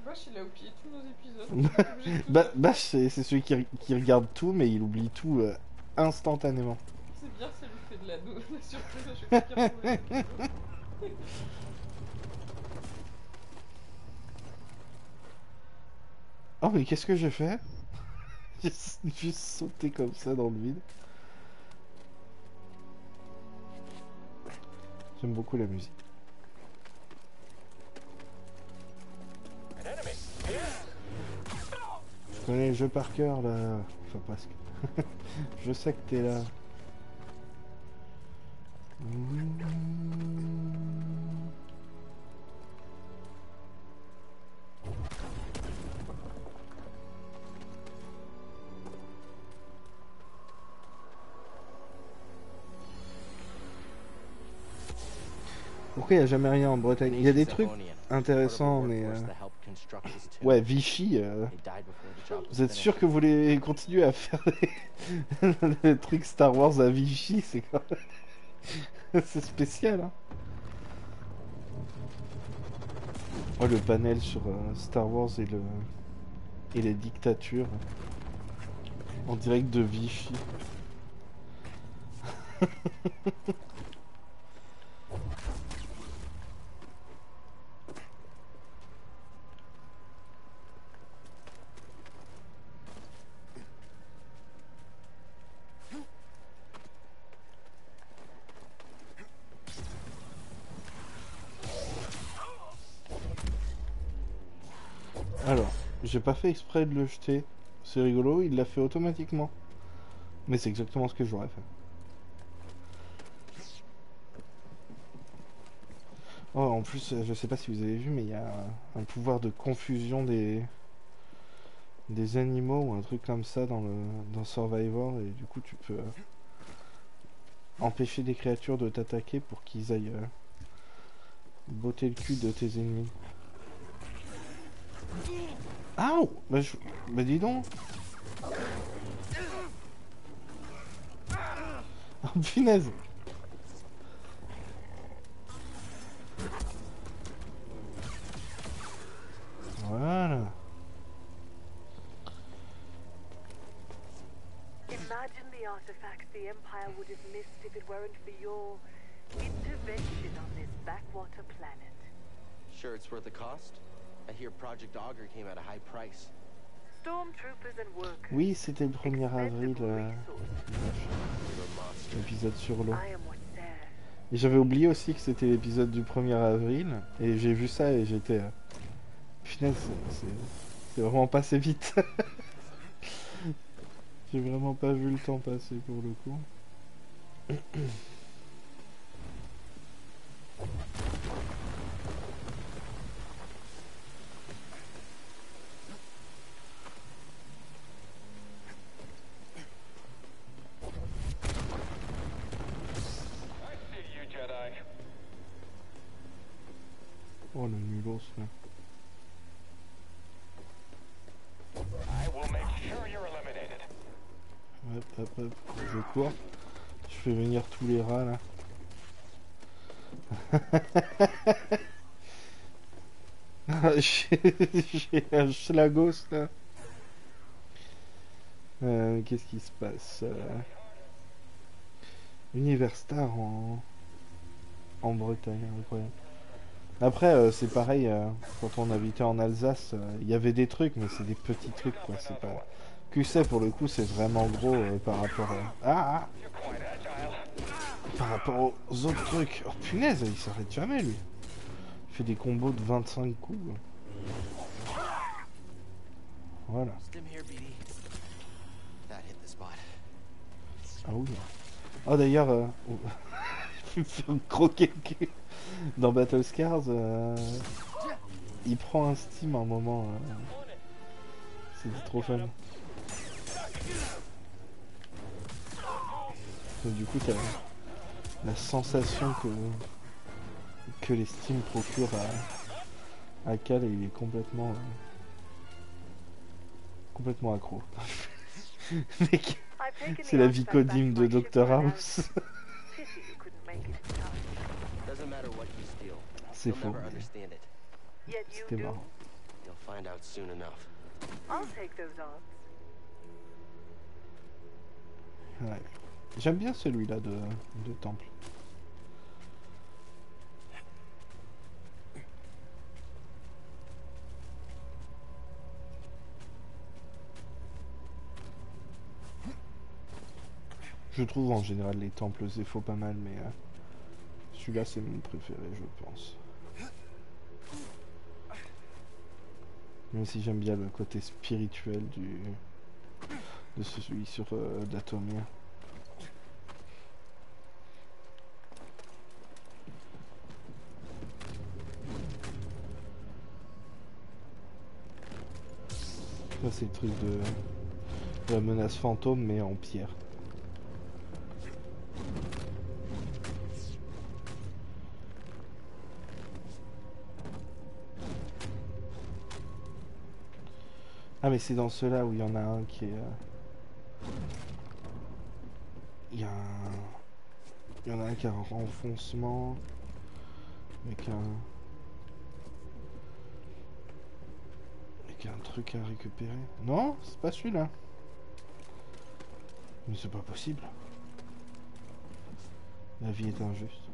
Bâche, il a oublié tous nos épisodes. Bâche, c'est celui qui regarde tout, mais il oublie tout instantanément. C'est bien, ça lui fait de la surprise à chaque fois qu'il retrouve l'épisode. Oh, mais qu'est-ce que j'ai fait? J'ai juste sauté comme ça dans le vide. J'aime beaucoup la musique. Je connais le jeu par cœur là. Enfin presque. Je sais que t'es là. Pourquoi il n'y a jamais rien en Bretagne? Il y a des trucs intéressants, mais... Ouais, Vichy... Vous êtes sûr que vous voulez continuer à faire des trucs Star Wars à Vichy? C'est quand même... C'est spécial, hein. Oh, le panel sur Star Wars et les dictatures. En direct de Vichy. Alors, j'ai pas fait exprès de le jeter. C'est rigolo, il l'a fait automatiquement. Mais c'est exactement ce que j'aurais fait. Oh, en plus, je sais pas si vous avez vu, mais il y a un pouvoir de confusion des animaux ou un truc comme ça dans Survivor, et du coup tu peux empêcher des créatures de t'attaquer pour qu'ils aillent botter le cul de tes ennemis. Ah, bah dis donc. Oh punaise. Voilà. Imagine the artifacts the Empire would have missed if it weren't for your intervention on this backwater planet. Sure it's worth the cost? I hear Project Augur came at a high price. Stormtroopers and workers. Oui, c'était le 1er avril, l'épisode sur l'eau. Et j'avais oublié aussi que c'était l'épisode du 1er avril, et j'ai vu ça et j'étais... Punaise, c'est vraiment passé vite. J'ai vraiment pas vu le temps passer pour le coup. Oh le nulos là. Hop hop hop, je cours. Je fais venir tous les rats là. J'ai un schlagos là. Qu'est-ce qui se passe Univers Star en Bretagne, incroyable. Après, c'est pareil, quand on habitait en Alsace, il y avait des trucs, mais c'est des petits trucs, quoi. C'est pas... QC, pour le coup, c'est vraiment gros par rapport à... Par rapport aux autres trucs. Oh punaise, il s'arrête jamais, lui. Il fait des combos de 25 coups. Voilà. Ah oui. Oh d'ailleurs, il me fait croquer le cul. Dans Battle Scars, il prend un Steam à un moment. C'était trop fun. Et du coup, t'as la sensation que les Steam procurent à Cal, et il est complètement accro. Mec, c'est la vie codime de Dr House. Doesn't matter what you steal. C'est You'll faux. never understand it. C'était marrant. You'll find out soon enough. I'll take those odds. Ouais. J'aime bien celui-là de Temple. Je trouve en général les temples Zepho pas mal, mais celui-là c'est mon préféré, je pense. Même si j'aime bien le côté spirituel de celui sur Dathomir. Ça c'est le truc de la menace fantôme mais en pierre. Ah mais c'est dans ceux-là où il y en a un qui est... Il y en a un qui a un renfoncement avec un truc à récupérer. Non, c'est pas celui-là. Mais c'est pas possible. La vie est injuste.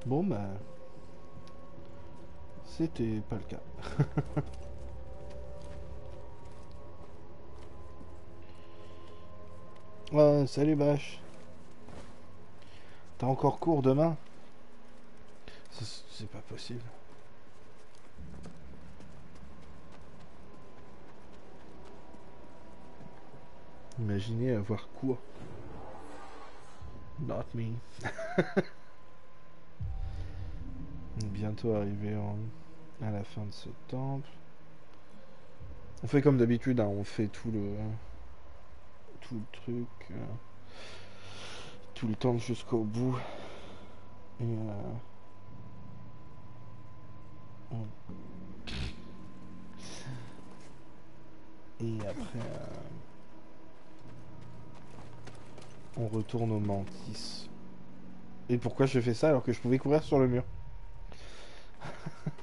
Bon bah... C'était pas le cas. Ouais, salut Bash. T'as encore cours demain? C'est pas possible. Imaginez avoir cours. Not me. Bientôt arrivé à la fin de ce temple. On fait comme d'habitude, hein, on fait tout le truc, tout le temps jusqu'au bout. Et après, on retourne au Mantis. Et pourquoi je fais ça alors que je pouvais courir sur le mur?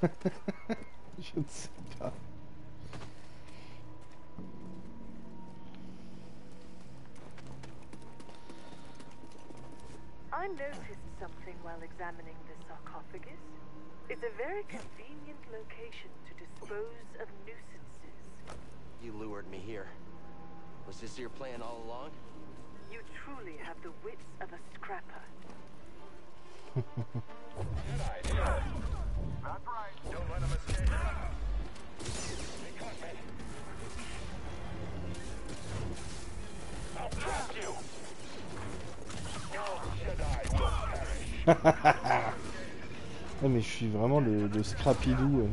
Je ne sais pas. I noticed something while examining the sarcophagus. It's a very convenient location to dispose of nuisances. You lured me here. Was this your plan all along? You truly have the wits of a scrapper. That's right. Don't let him escape. They caught me. I'll trap you. Your Jedi will perish. Ouais, mais je suis vraiment le Scrapidou.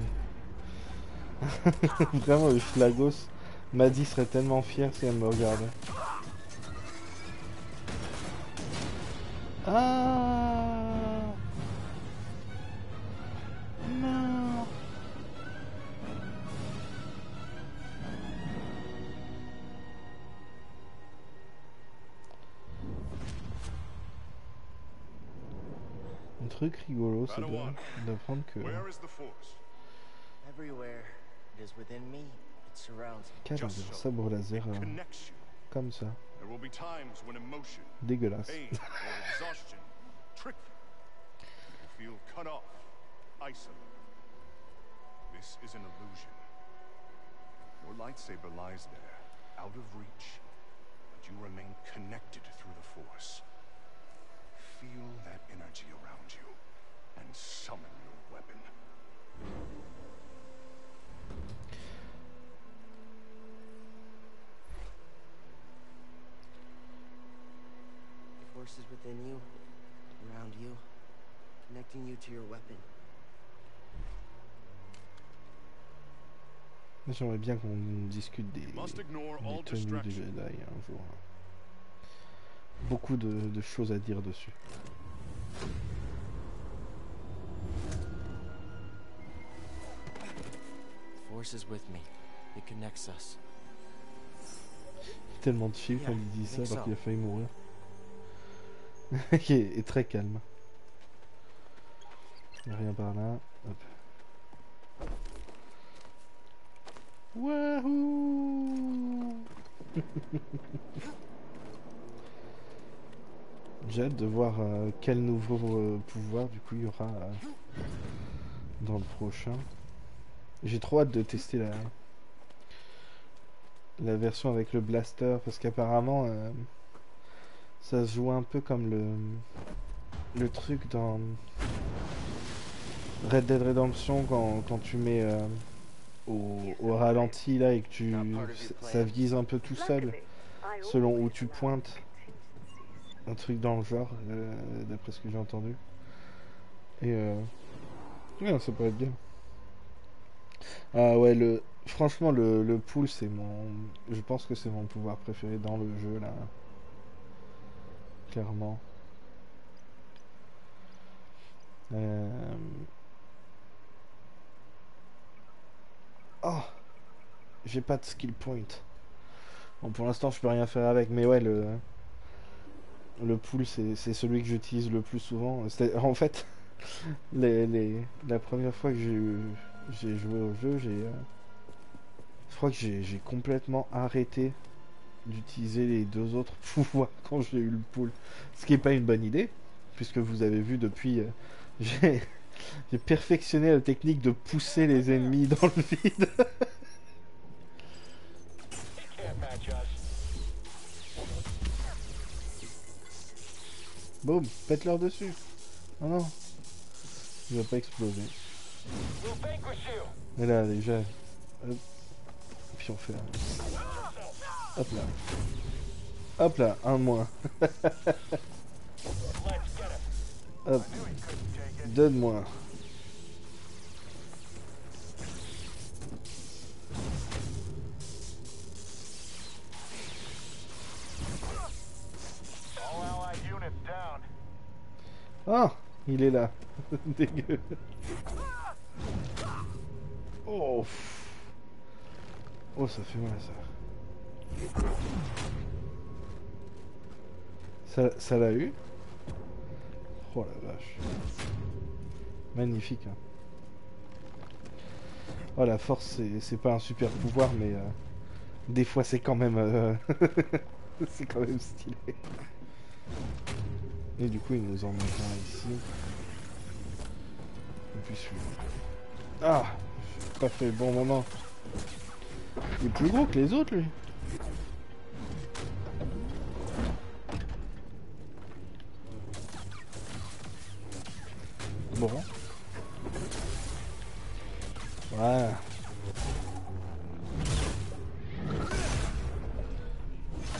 Vraiment le Schlagos. Maddy serait tellement fière si elle me regardait. Ah non. Un truc rigolo, c'est d'apprendre que Cal a un sabre laser comme ça. Dégueulasse. This is an illusion. Your lightsaber lies there, out of reach, but you remain connected through the Force. Feel that energy around you, and summon your weapon. The Force is within you, around you, connecting you to your weapon. J'aimerais bien qu'on discute des tenues de Jedi un jour. Beaucoup de choses à dire dessus. Force is with me. It connects us. Tellement de chiffres quand il dit ça alors qu'il a failli mourir. Il est très calme. Il n'y a rien par là. Hop. Wahoo! J'ai hâte de voir quel nouveau pouvoir du coup il y aura dans le prochain. J'ai trop hâte de tester la version avec le blaster parce qu'apparemment ça se joue un peu comme le truc dans Red Dead Redemption quand tu mets au ralenti là et que ça vise un peu tout seul selon où tu pointes, un truc dans le genre d'après ce que j'ai entendu, et ouais, ça pourrait être bien. Ah ouais, franchement le pool c'est je pense que c'est mon pouvoir préféré dans le jeu là, clairement. Oh, j'ai pas de skill point. Bon, pour l'instant je peux rien faire avec, mais ouais, le pool c'est celui que j'utilise le plus souvent. En fait, la première fois que j'ai joué au jeu, je crois que j'ai complètement arrêté d'utiliser les deux autres pouvoirs quand j'ai eu le pool. Ce qui est pas une bonne idée, puisque vous avez vu depuis, j'ai perfectionné la technique de pousser les ennemis dans le vide. Boum, pète-leur dessus. Oh non, il va pas exploser. Mais là déjà, hop. Puis on fait un... Hop là. Hop là, un de moins. Hop. Deux de moins. Ah, il est là. Dégueu. Oh. Oh, ça fait mal ça. Ça l'a eu. Oh la vache. Magnifique. Hein. Oh, la force, c'est pas un super pouvoir, mais des fois c'est quand même c'est quand même stylé. Et du coup, il nous en met un ici. Et puis celui-là. Ah, j'ai pas fait le bon moment. Il est plus gros que les autres, lui. Bon. Voilà.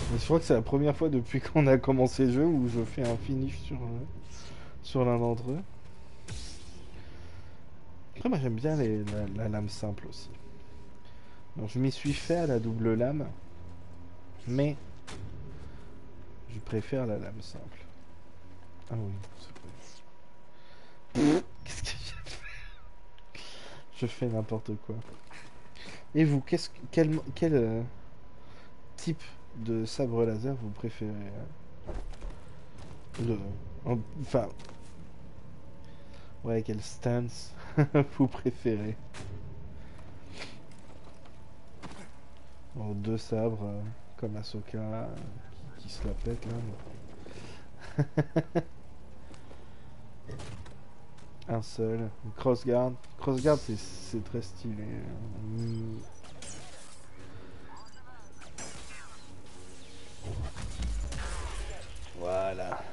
Mais je crois que c'est la première fois depuis qu'on a commencé le jeu où je fais un finish sur l'un d'entre eux. Après, moi j'aime bien la lame simple aussi. Donc je m'y suis fait à la double lame, mais je préfère la lame simple. Ah oui, c'est vrai. Qu'est-ce que j'ai fait? Je fais n'importe quoi. Et vous, quel type de sabre laser vous préférez? Enfin, ouais, quel stance vous préférez? Bon, deux sabres comme Ahsoka qui se la pète là. Un seul. Crossguard. Crossguard c'est très stylé. Voilà.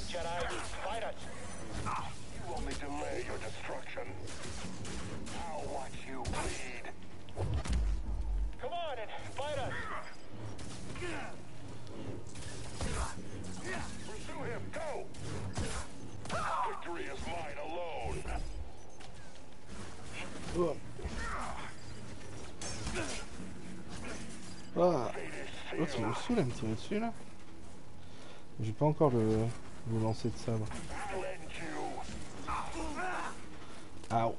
Jedi, fight us! You only delay your destruction. Now Ah, oh, ça me saoule à me tirer dessus là. J'ai pas encore le lancer de sabre. Aouh.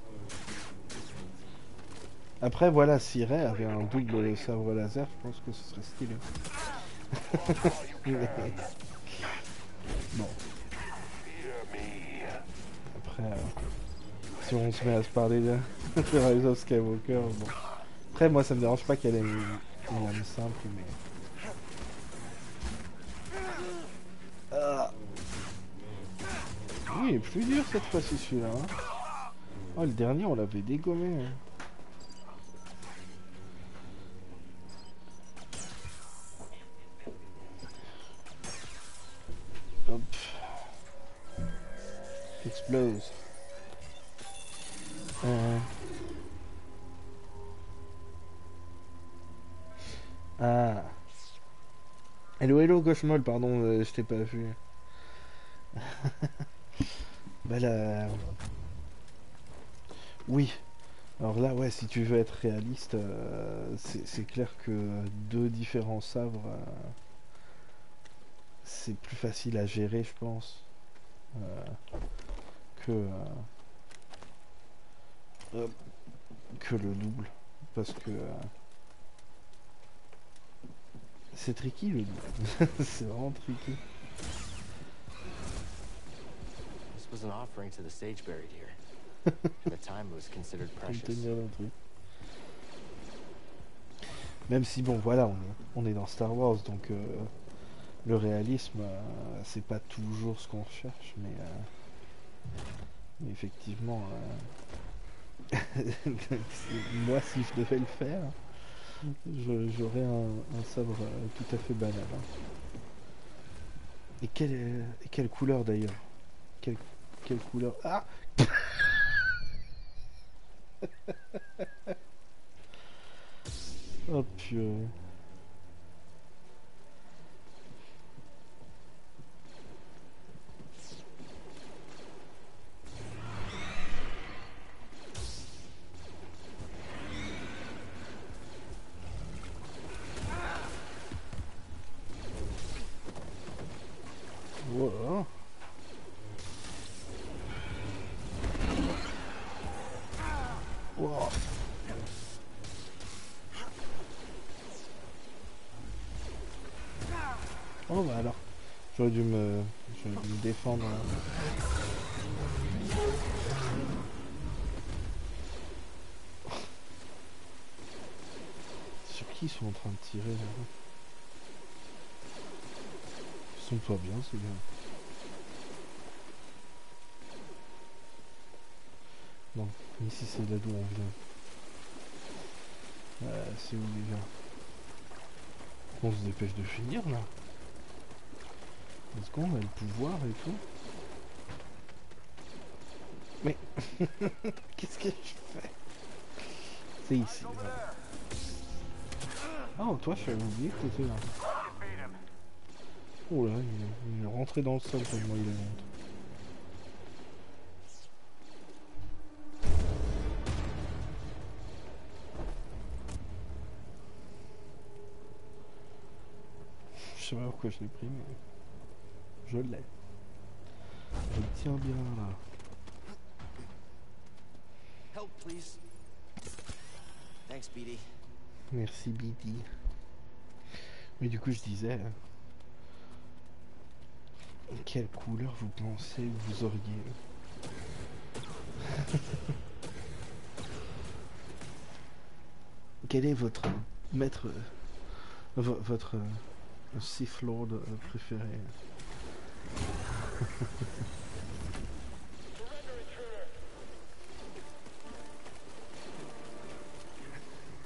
Après voilà, si Ray avait un double sabre laser, je pense que ce serait stylé. Bon. Après, si on se met à se parler de Rise of Skywalker, bon. Après, moi ça me dérange pas qu'elle ait une lame simple, mais. Oui, il est plus dur cette fois-ci celui-là. Hein. Oh, le dernier, on l'avait dégommé. Hein. Hop. Explose. Ah. Hello, hello, Gauche-Molle, pardon, je t'ai pas vu. Bah là... Oui. Alors là, ouais, si tu veux être réaliste, c'est clair que deux différents sabres, c'est plus facile à gérer, je pense, que, que le double. Parce que c'est tricky le double. C'est vraiment tricky. This was an offering to the sage buried here. At the time, it was considered precious. Même si bon, voilà, on est dans Star Wars, donc le réalisme, c'est pas toujours ce qu'on recherche, mais effectivement, moi, si je devais le faire, j'aurais un sabre tout à fait banal. Hein. Et quelle couleur d'ailleurs? Quelle couleur? Ah. Oh purée. Voilà. Wow. Oh bah alors, j'aurais dû me défendre. Sur qui ils sont en train de tirer là? Ils sont pas bien ces gars. Non, ici c'est là d'où on vient. C'est où les gars? On se dépêche de finir là. Est-ce qu'on a le pouvoir et tout? Mais qu'est-ce que je fais? C'est ici. Là. Oh, toi, je avais oublié que t'étais là. Oh là, il est rentré dans le sol tellement il est monté. Je sais pas pourquoi je l'ai pris, mais je l'ai. Je le tiens bien là. Help, please. Thanks, BD. Merci, BD. Mais du coup, je disais... Quelle couleur vous pensez que vous auriez? Quel est votre maître... votre Sith Lord préféré?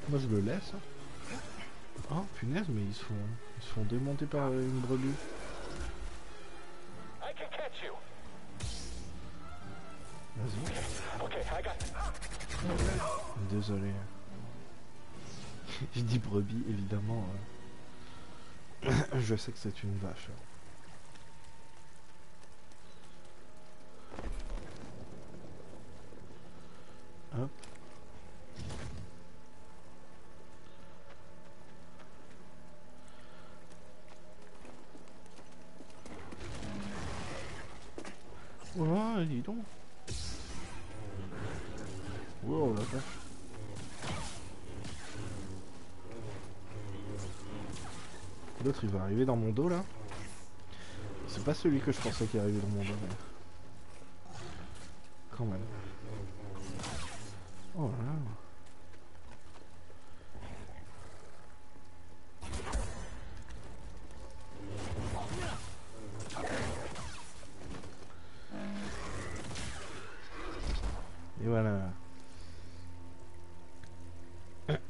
Moi je le laisse. Oh punaise, mais ils se font démonter par une brebis. Vas-y. Désolé. Je dis brebis, évidemment. Je sais que c'est une vache. Hop. L'autre il va arriver dans mon dos là. C'est pas celui que je pensais qu'il arrivait dans mon dos, mais... Quand même. Oh là là. Et voilà.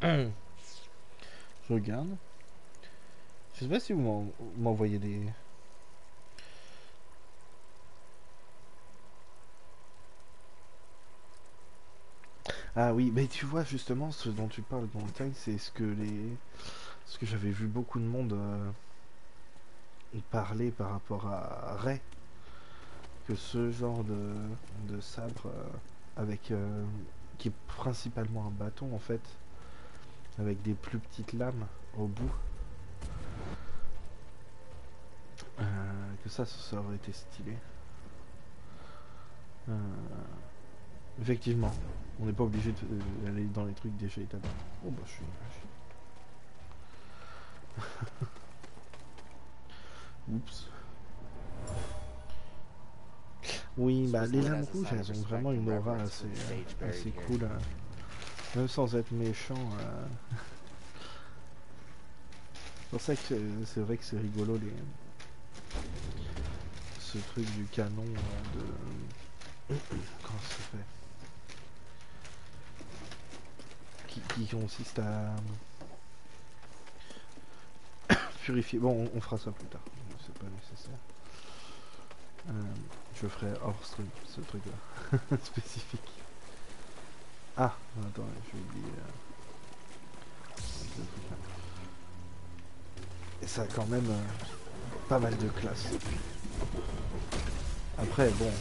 Je regarde. Je sais pas si vous m'envoyez des... Ah oui, mais tu vois justement ce dont tu parles dans le time, c'est ce que j'avais vu beaucoup de monde parler par rapport à Ray, que ce genre de sabre avec qui est principalement un bâton en fait, avec des plus petites lames au bout, que ça aurait été stylé. Effectivement, on n'est pas obligé d'aller dans les trucs déjà établis. Oh bah je suis... Oups. Oui, bah les lames rouges, elles ont vraiment une aura assez cool. Même sans être méchant. C'est pour ça que c'est vrai que c'est rigolo ce truc du canon de... Comment ça se fait, qui consiste à purifier. Bon, on fera ça plus tard, c'est pas nécessaire. Je ferai hors stream ce truc là spécifique. Ah, attends, j'ai oublié ce truc là. Et ça a quand même pas mal de classe. Après, bon,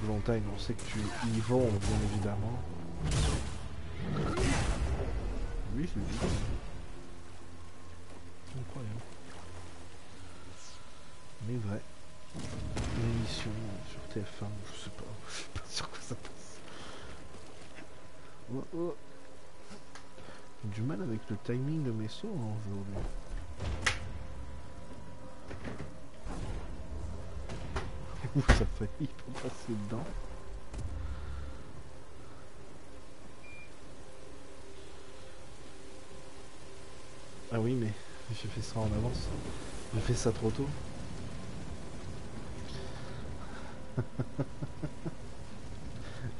Valentine, on sait que tu y vas, bien évidemment. Oui, c'est dit. Incroyable. Mais vrai. Une émission sur TF1, je sais pas sur quoi ça passe. Oh, oh. J'ai du mal avec le timing de mes sauts aujourd'hui. Ça fait il peut passer dedans. Ah oui, mais j'ai fait ça en avance. J'ai fait ça trop tôt.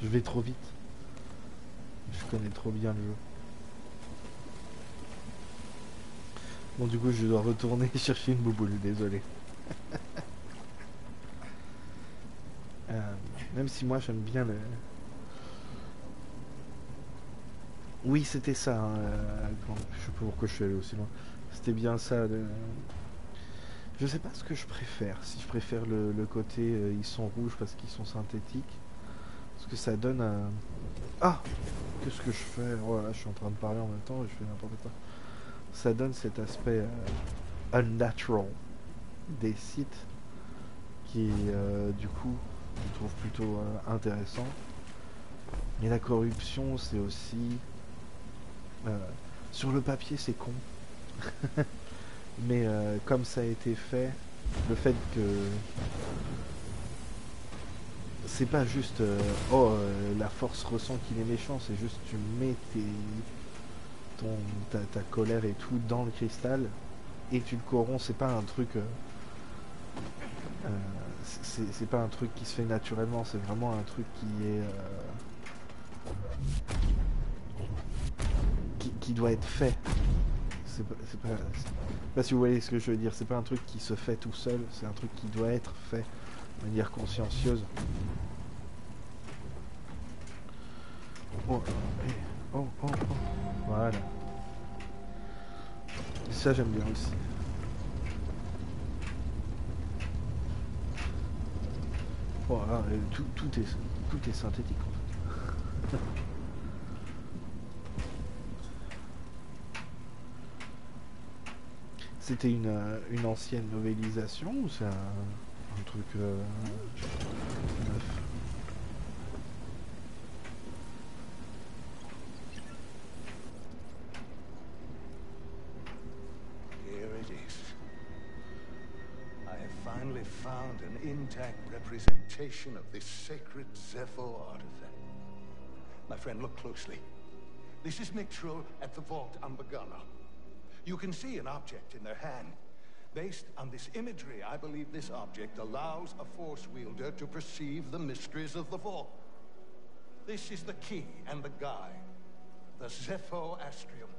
Je vais trop vite. Je connais trop bien le jeu. Bon, du coup, je dois retourner chercher une bouboule, désolé. Même si moi j'aime bien le... Oui, c'était ça. Hein, je sais pas pourquoi je suis allé aussi loin. C'était bien ça. Je sais pas ce que je préfère. Si je préfère le côté ils sont rouges parce qu'ils sont synthétiques. Parce que ça donne un... Ah, qu'est-ce que je fais? Voilà, je suis en train de parler en même temps et je fais n'importe quoi. Ça donne cet aspect unnatural des sites qui du coup je trouve plutôt intéressant. Mais la corruption c'est aussi sur le papier c'est con. Mais comme ça a été fait, le fait que c'est pas juste la force ressent qu'il est méchant, c'est juste tu mets ta colère et tout dans le cristal et tu le corromps. C'est pas un truc c'est pas un truc qui se fait naturellement, c'est vraiment un truc qui est qui doit être fait. C'est pas si vous voyez ce que je veux dire, c'est pas un truc qui se fait tout seul, c'est un truc qui doit être fait de manière consciencieuse. Oh, oh, oh, oh. Voilà. Ça j'aime bien aussi. Voilà, tout est synthétique en fait. C'était une ancienne novélisation ou c'est un truc neuf? Here it is. found an intact representation of this sacred Zepho artifact. My friend, look closely. This is Mixtral at the vault on Bagana. You can see an object in their hand. Based on this imagery, I believe this object allows a force wielder to perceive the mysteries of the vault. This is the key and the guide, the Zepho Astrium.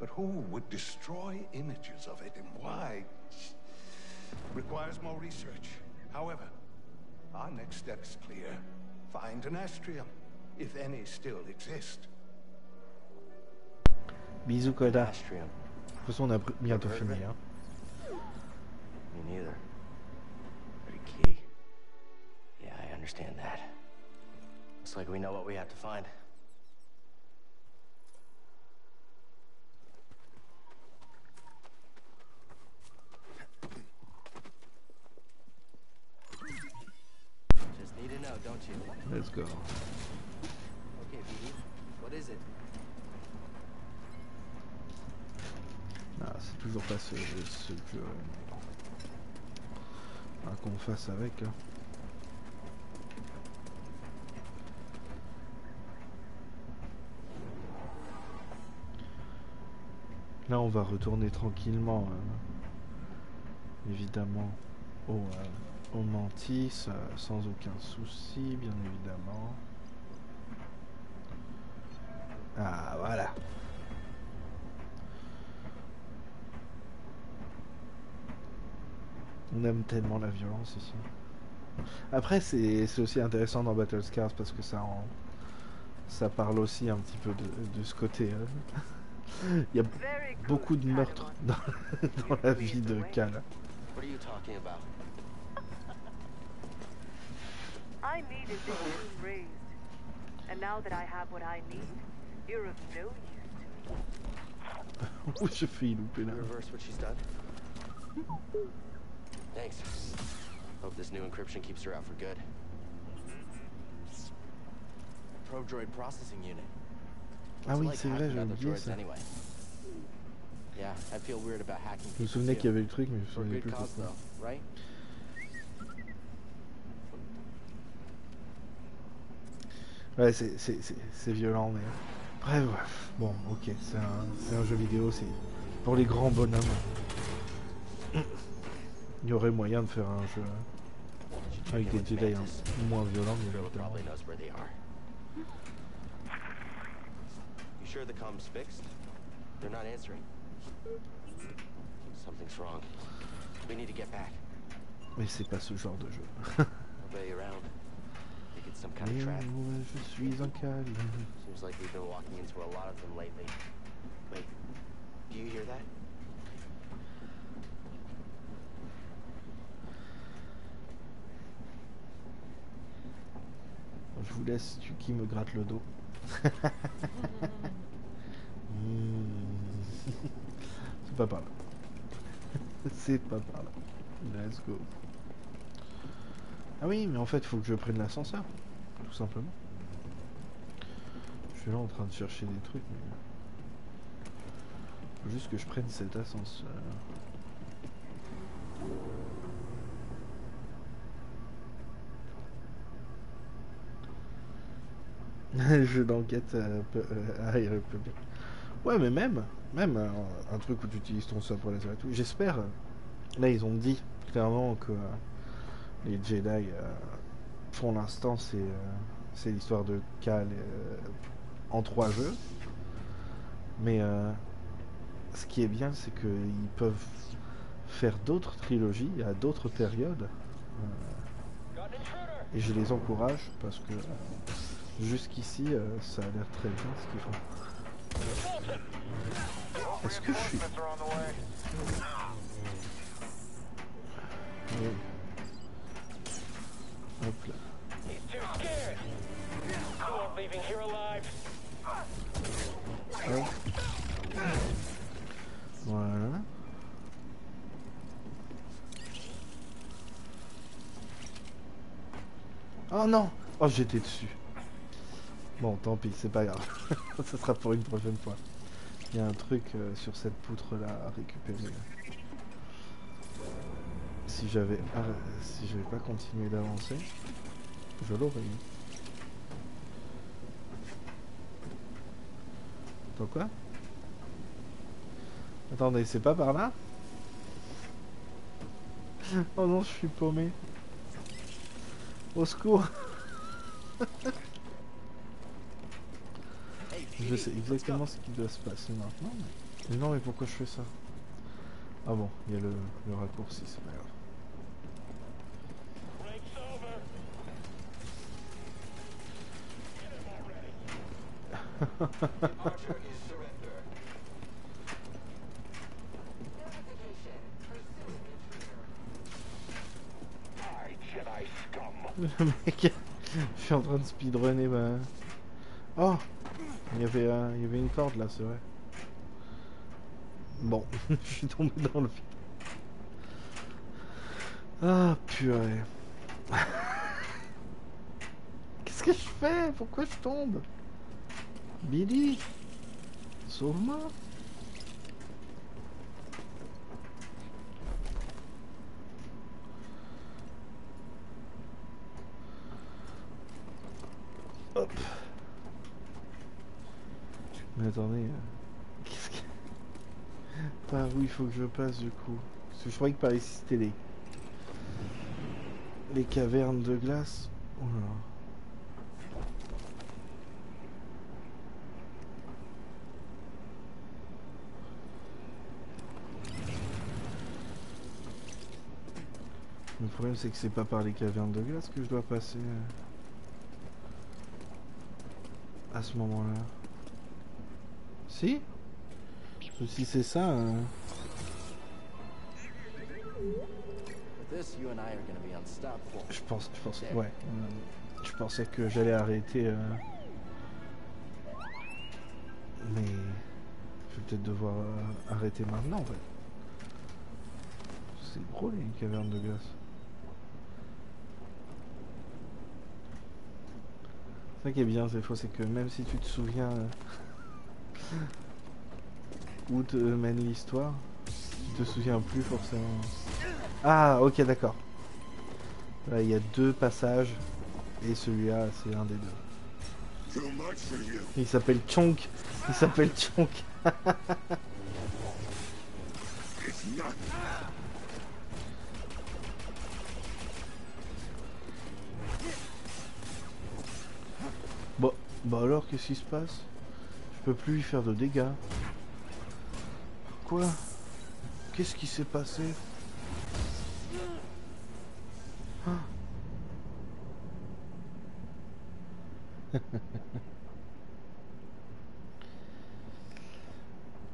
But who would destroy images of it, and why? Requires more research. However, our next step is clear. Find an Astrium, if any still exist. Bisous Koda. Astrium. De toute façon on a bientôt fini hein. Me neither. Very key. Yeah, I understand that. Looks like we know what we have to find. Just need to know, don't you? Let's go. Okay, BD. What is it? Ah, c'est toujours pas ce que qu'on fasse avec. Hein. Là, on va retourner tranquillement, évidemment, au Mantis, sans aucun souci, bien évidemment. Ah, voilà. On aime tellement la violence ici. Après, c'est aussi intéressant dans Battle Scars parce que ça parle aussi un petit peu de ce côté. Il y a beaucoup de meurtres dans la vie de Cal. What are you talking about? I needed this room raised. And now that I have what I need, you're of no use to me. Où je fais louper là. Reverse what she's done. Thanks. Hope this new encryption keeps her out for good. Probe droid processing unit. Ah oui, c'est vrai, j'ai oublié ça. Anyway. Yeah, I feel weird about hacking. Je me souvenais qu'il y avait le truc, mais je me souvenais plus pourquoi. pourquoi. Right? Ouais, c'est violent, mais... Bref, bon, ok, c'est un jeu vidéo, c'est pour les grands bonhommes. Il y aurait moyen de faire un jeu avec des Jedi moins violents, mais You sure the comms fixed? They're not answering. Something's wrong. We need to get back. Mais c'est pas ce genre de jeu. Nobody around. Think it's some kind of trap. Je suis un Cal. Seems like we've been walking into a lot of them lately. Wait, do you hear that? Je vous laisse, Tuki me gratte le dos. C'est pas par là. C'est pas par là. Let's go. Ah oui, mais en fait, il faut que je prenne l'ascenseur. Tout simplement. Je suis là en train de chercher des trucs, mais... faut juste que je prenne cet ascenseur. Jeu d'enquête Republic. Ouais, mais même un truc où tu utilises ton sabre laser et tout. J'espère. Là, ils ont dit clairement que les Jedi, pour l'instant, c'est l'histoire de Cal en 3 jeux. Mais ce qui est bien, c'est qu'ils peuvent faire d'autres trilogies à d'autres périodes. Et je les encourage parce que jusqu'ici, ça a l'air très bien ce qu'ils font. Est-ce que je suis... Oui. Hop là. Ouais. Voilà. Oh non! Oh, j'étais dessus. Bon, tant pis, c'est pas grave. Ce sera pour une prochaine fois. Il y a un truc sur cette poutre là à récupérer. si j'avais pas continué d'avancer, je l'aurais eu. Attends quoi? Attendez, c'est pas par là? Oh non, je suis paumé. Au secours. Je sais exactement ce qui doit se passer maintenant. Mais non, mais pourquoi je fais ça? Ah bon, il y a le raccourci, c'est pas grave. Le mec, je suis en train de speedrunner ma... Oh, il y avait une corde là, c'est vrai. Bon, je suis tombé dans le vide. Ah, purée. Qu'est-ce que je fais? Pourquoi je tombe? Billy, sauve-moi. Hop. Mais attendez, qu'est-ce que... Par où il faut que je passe du coup? Parce que je croyais que par ici c'était les cavernes de glace. Oh là là. Le problème c'est que c'est pas par les cavernes de glace que je dois passer à ce moment-là. Si? Si c'est ça... Je pensais que j'allais arrêter... Mais... Je vais peut-être devoir arrêter maintenant en fait. C'est gros les cavernes de glace. C'est ça qui est bien des fois, c'est que même si tu te souviens où te mène l'histoire, tu te souviens plus forcément. Ah ok d'accord. Là il y a deux passages et celui-là c'est un des deux. Il s'appelle Chonk. Il s'appelle Chonk. Bon, bah alors qu'est-ce qui se passe? Je peux plus lui faire de dégâts. Quoi? Qu'est-ce qui s'est passé? Ah.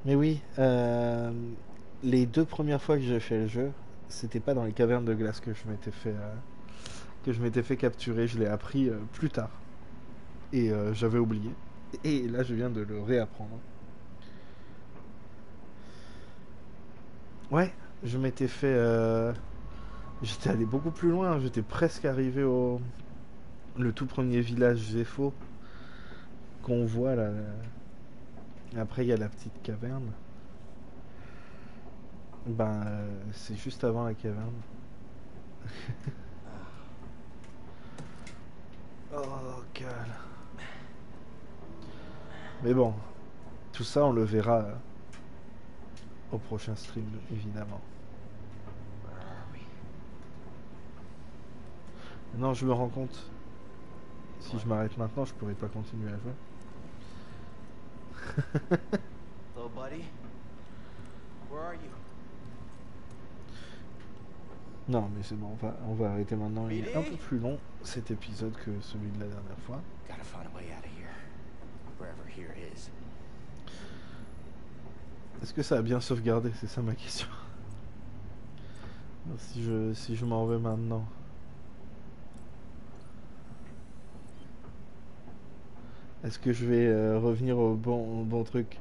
Mais oui, les deux premières fois que j'ai fait le jeu, c'était pas dans les cavernes de glace que je m'étais fait capturer. Je l'ai appris plus tard et j'avais oublié. Et là, je viens de le réapprendre. Ouais, je m'étais fait. J'étais allé beaucoup plus loin. J'étais presque arrivé au le tout premier village Zepho qu'on voit là. Après, il y a la petite caverne. Ben, c'est juste avant la caverne. Oh, calme. Mais bon, tout ça, on le verra au prochain stream, évidemment. Non, je me rends compte. Si je m'arrête maintenant, je pourrais pas continuer à jouer. Hello, buddy. Where are you? Non, mais c'est bon, on va arrêter maintenant. Il est un peu plus long cet épisode que celui de la dernière fois. Gotta find a way out of here. Wherever here is. Est-ce que ça a bien sauvegardé? C'est ça ma question. Si je m'en vais maintenant. Est-ce que je vais revenir au bon truc?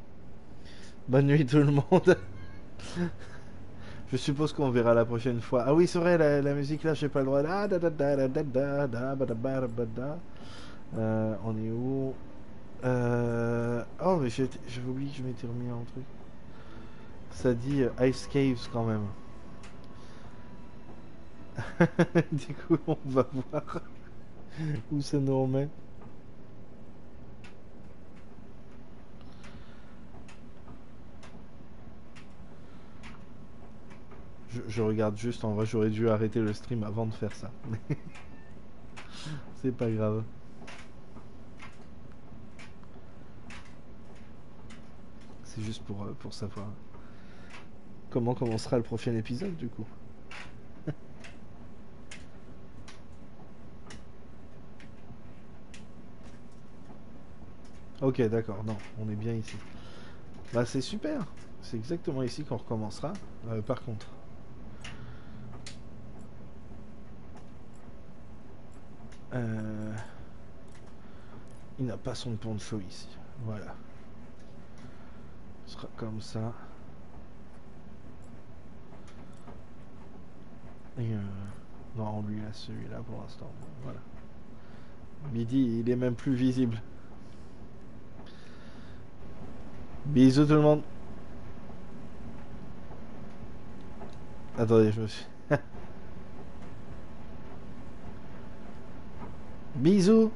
Bonne nuit tout le monde. Je suppose qu'on verra la prochaine fois. Ah oui, c'est vrai, la musique là, j'ai pas le droit. On est où? Oh, mais j'avais oublié que je m'étais remis un truc. Ça dit Ice Caves quand même. Du coup, on va voir où ça nous remet. Je regarde juste, en vrai, j'aurais dû arrêter le stream avant de faire ça. C'est pas grave. C'est juste pour savoir comment commencera le prochain épisode, du coup. Ok, d'accord, non, on est bien ici. Bah c'est super, c'est exactement ici qu'on recommencera. Par contre, il n'a pas son poncho ici, voilà. Ce sera comme ça. Et non, lui là, celui-là pour l'instant, voilà. Midi, il est même plus visible. Bisous tout le monde. Attendez, je me suis... Bisous.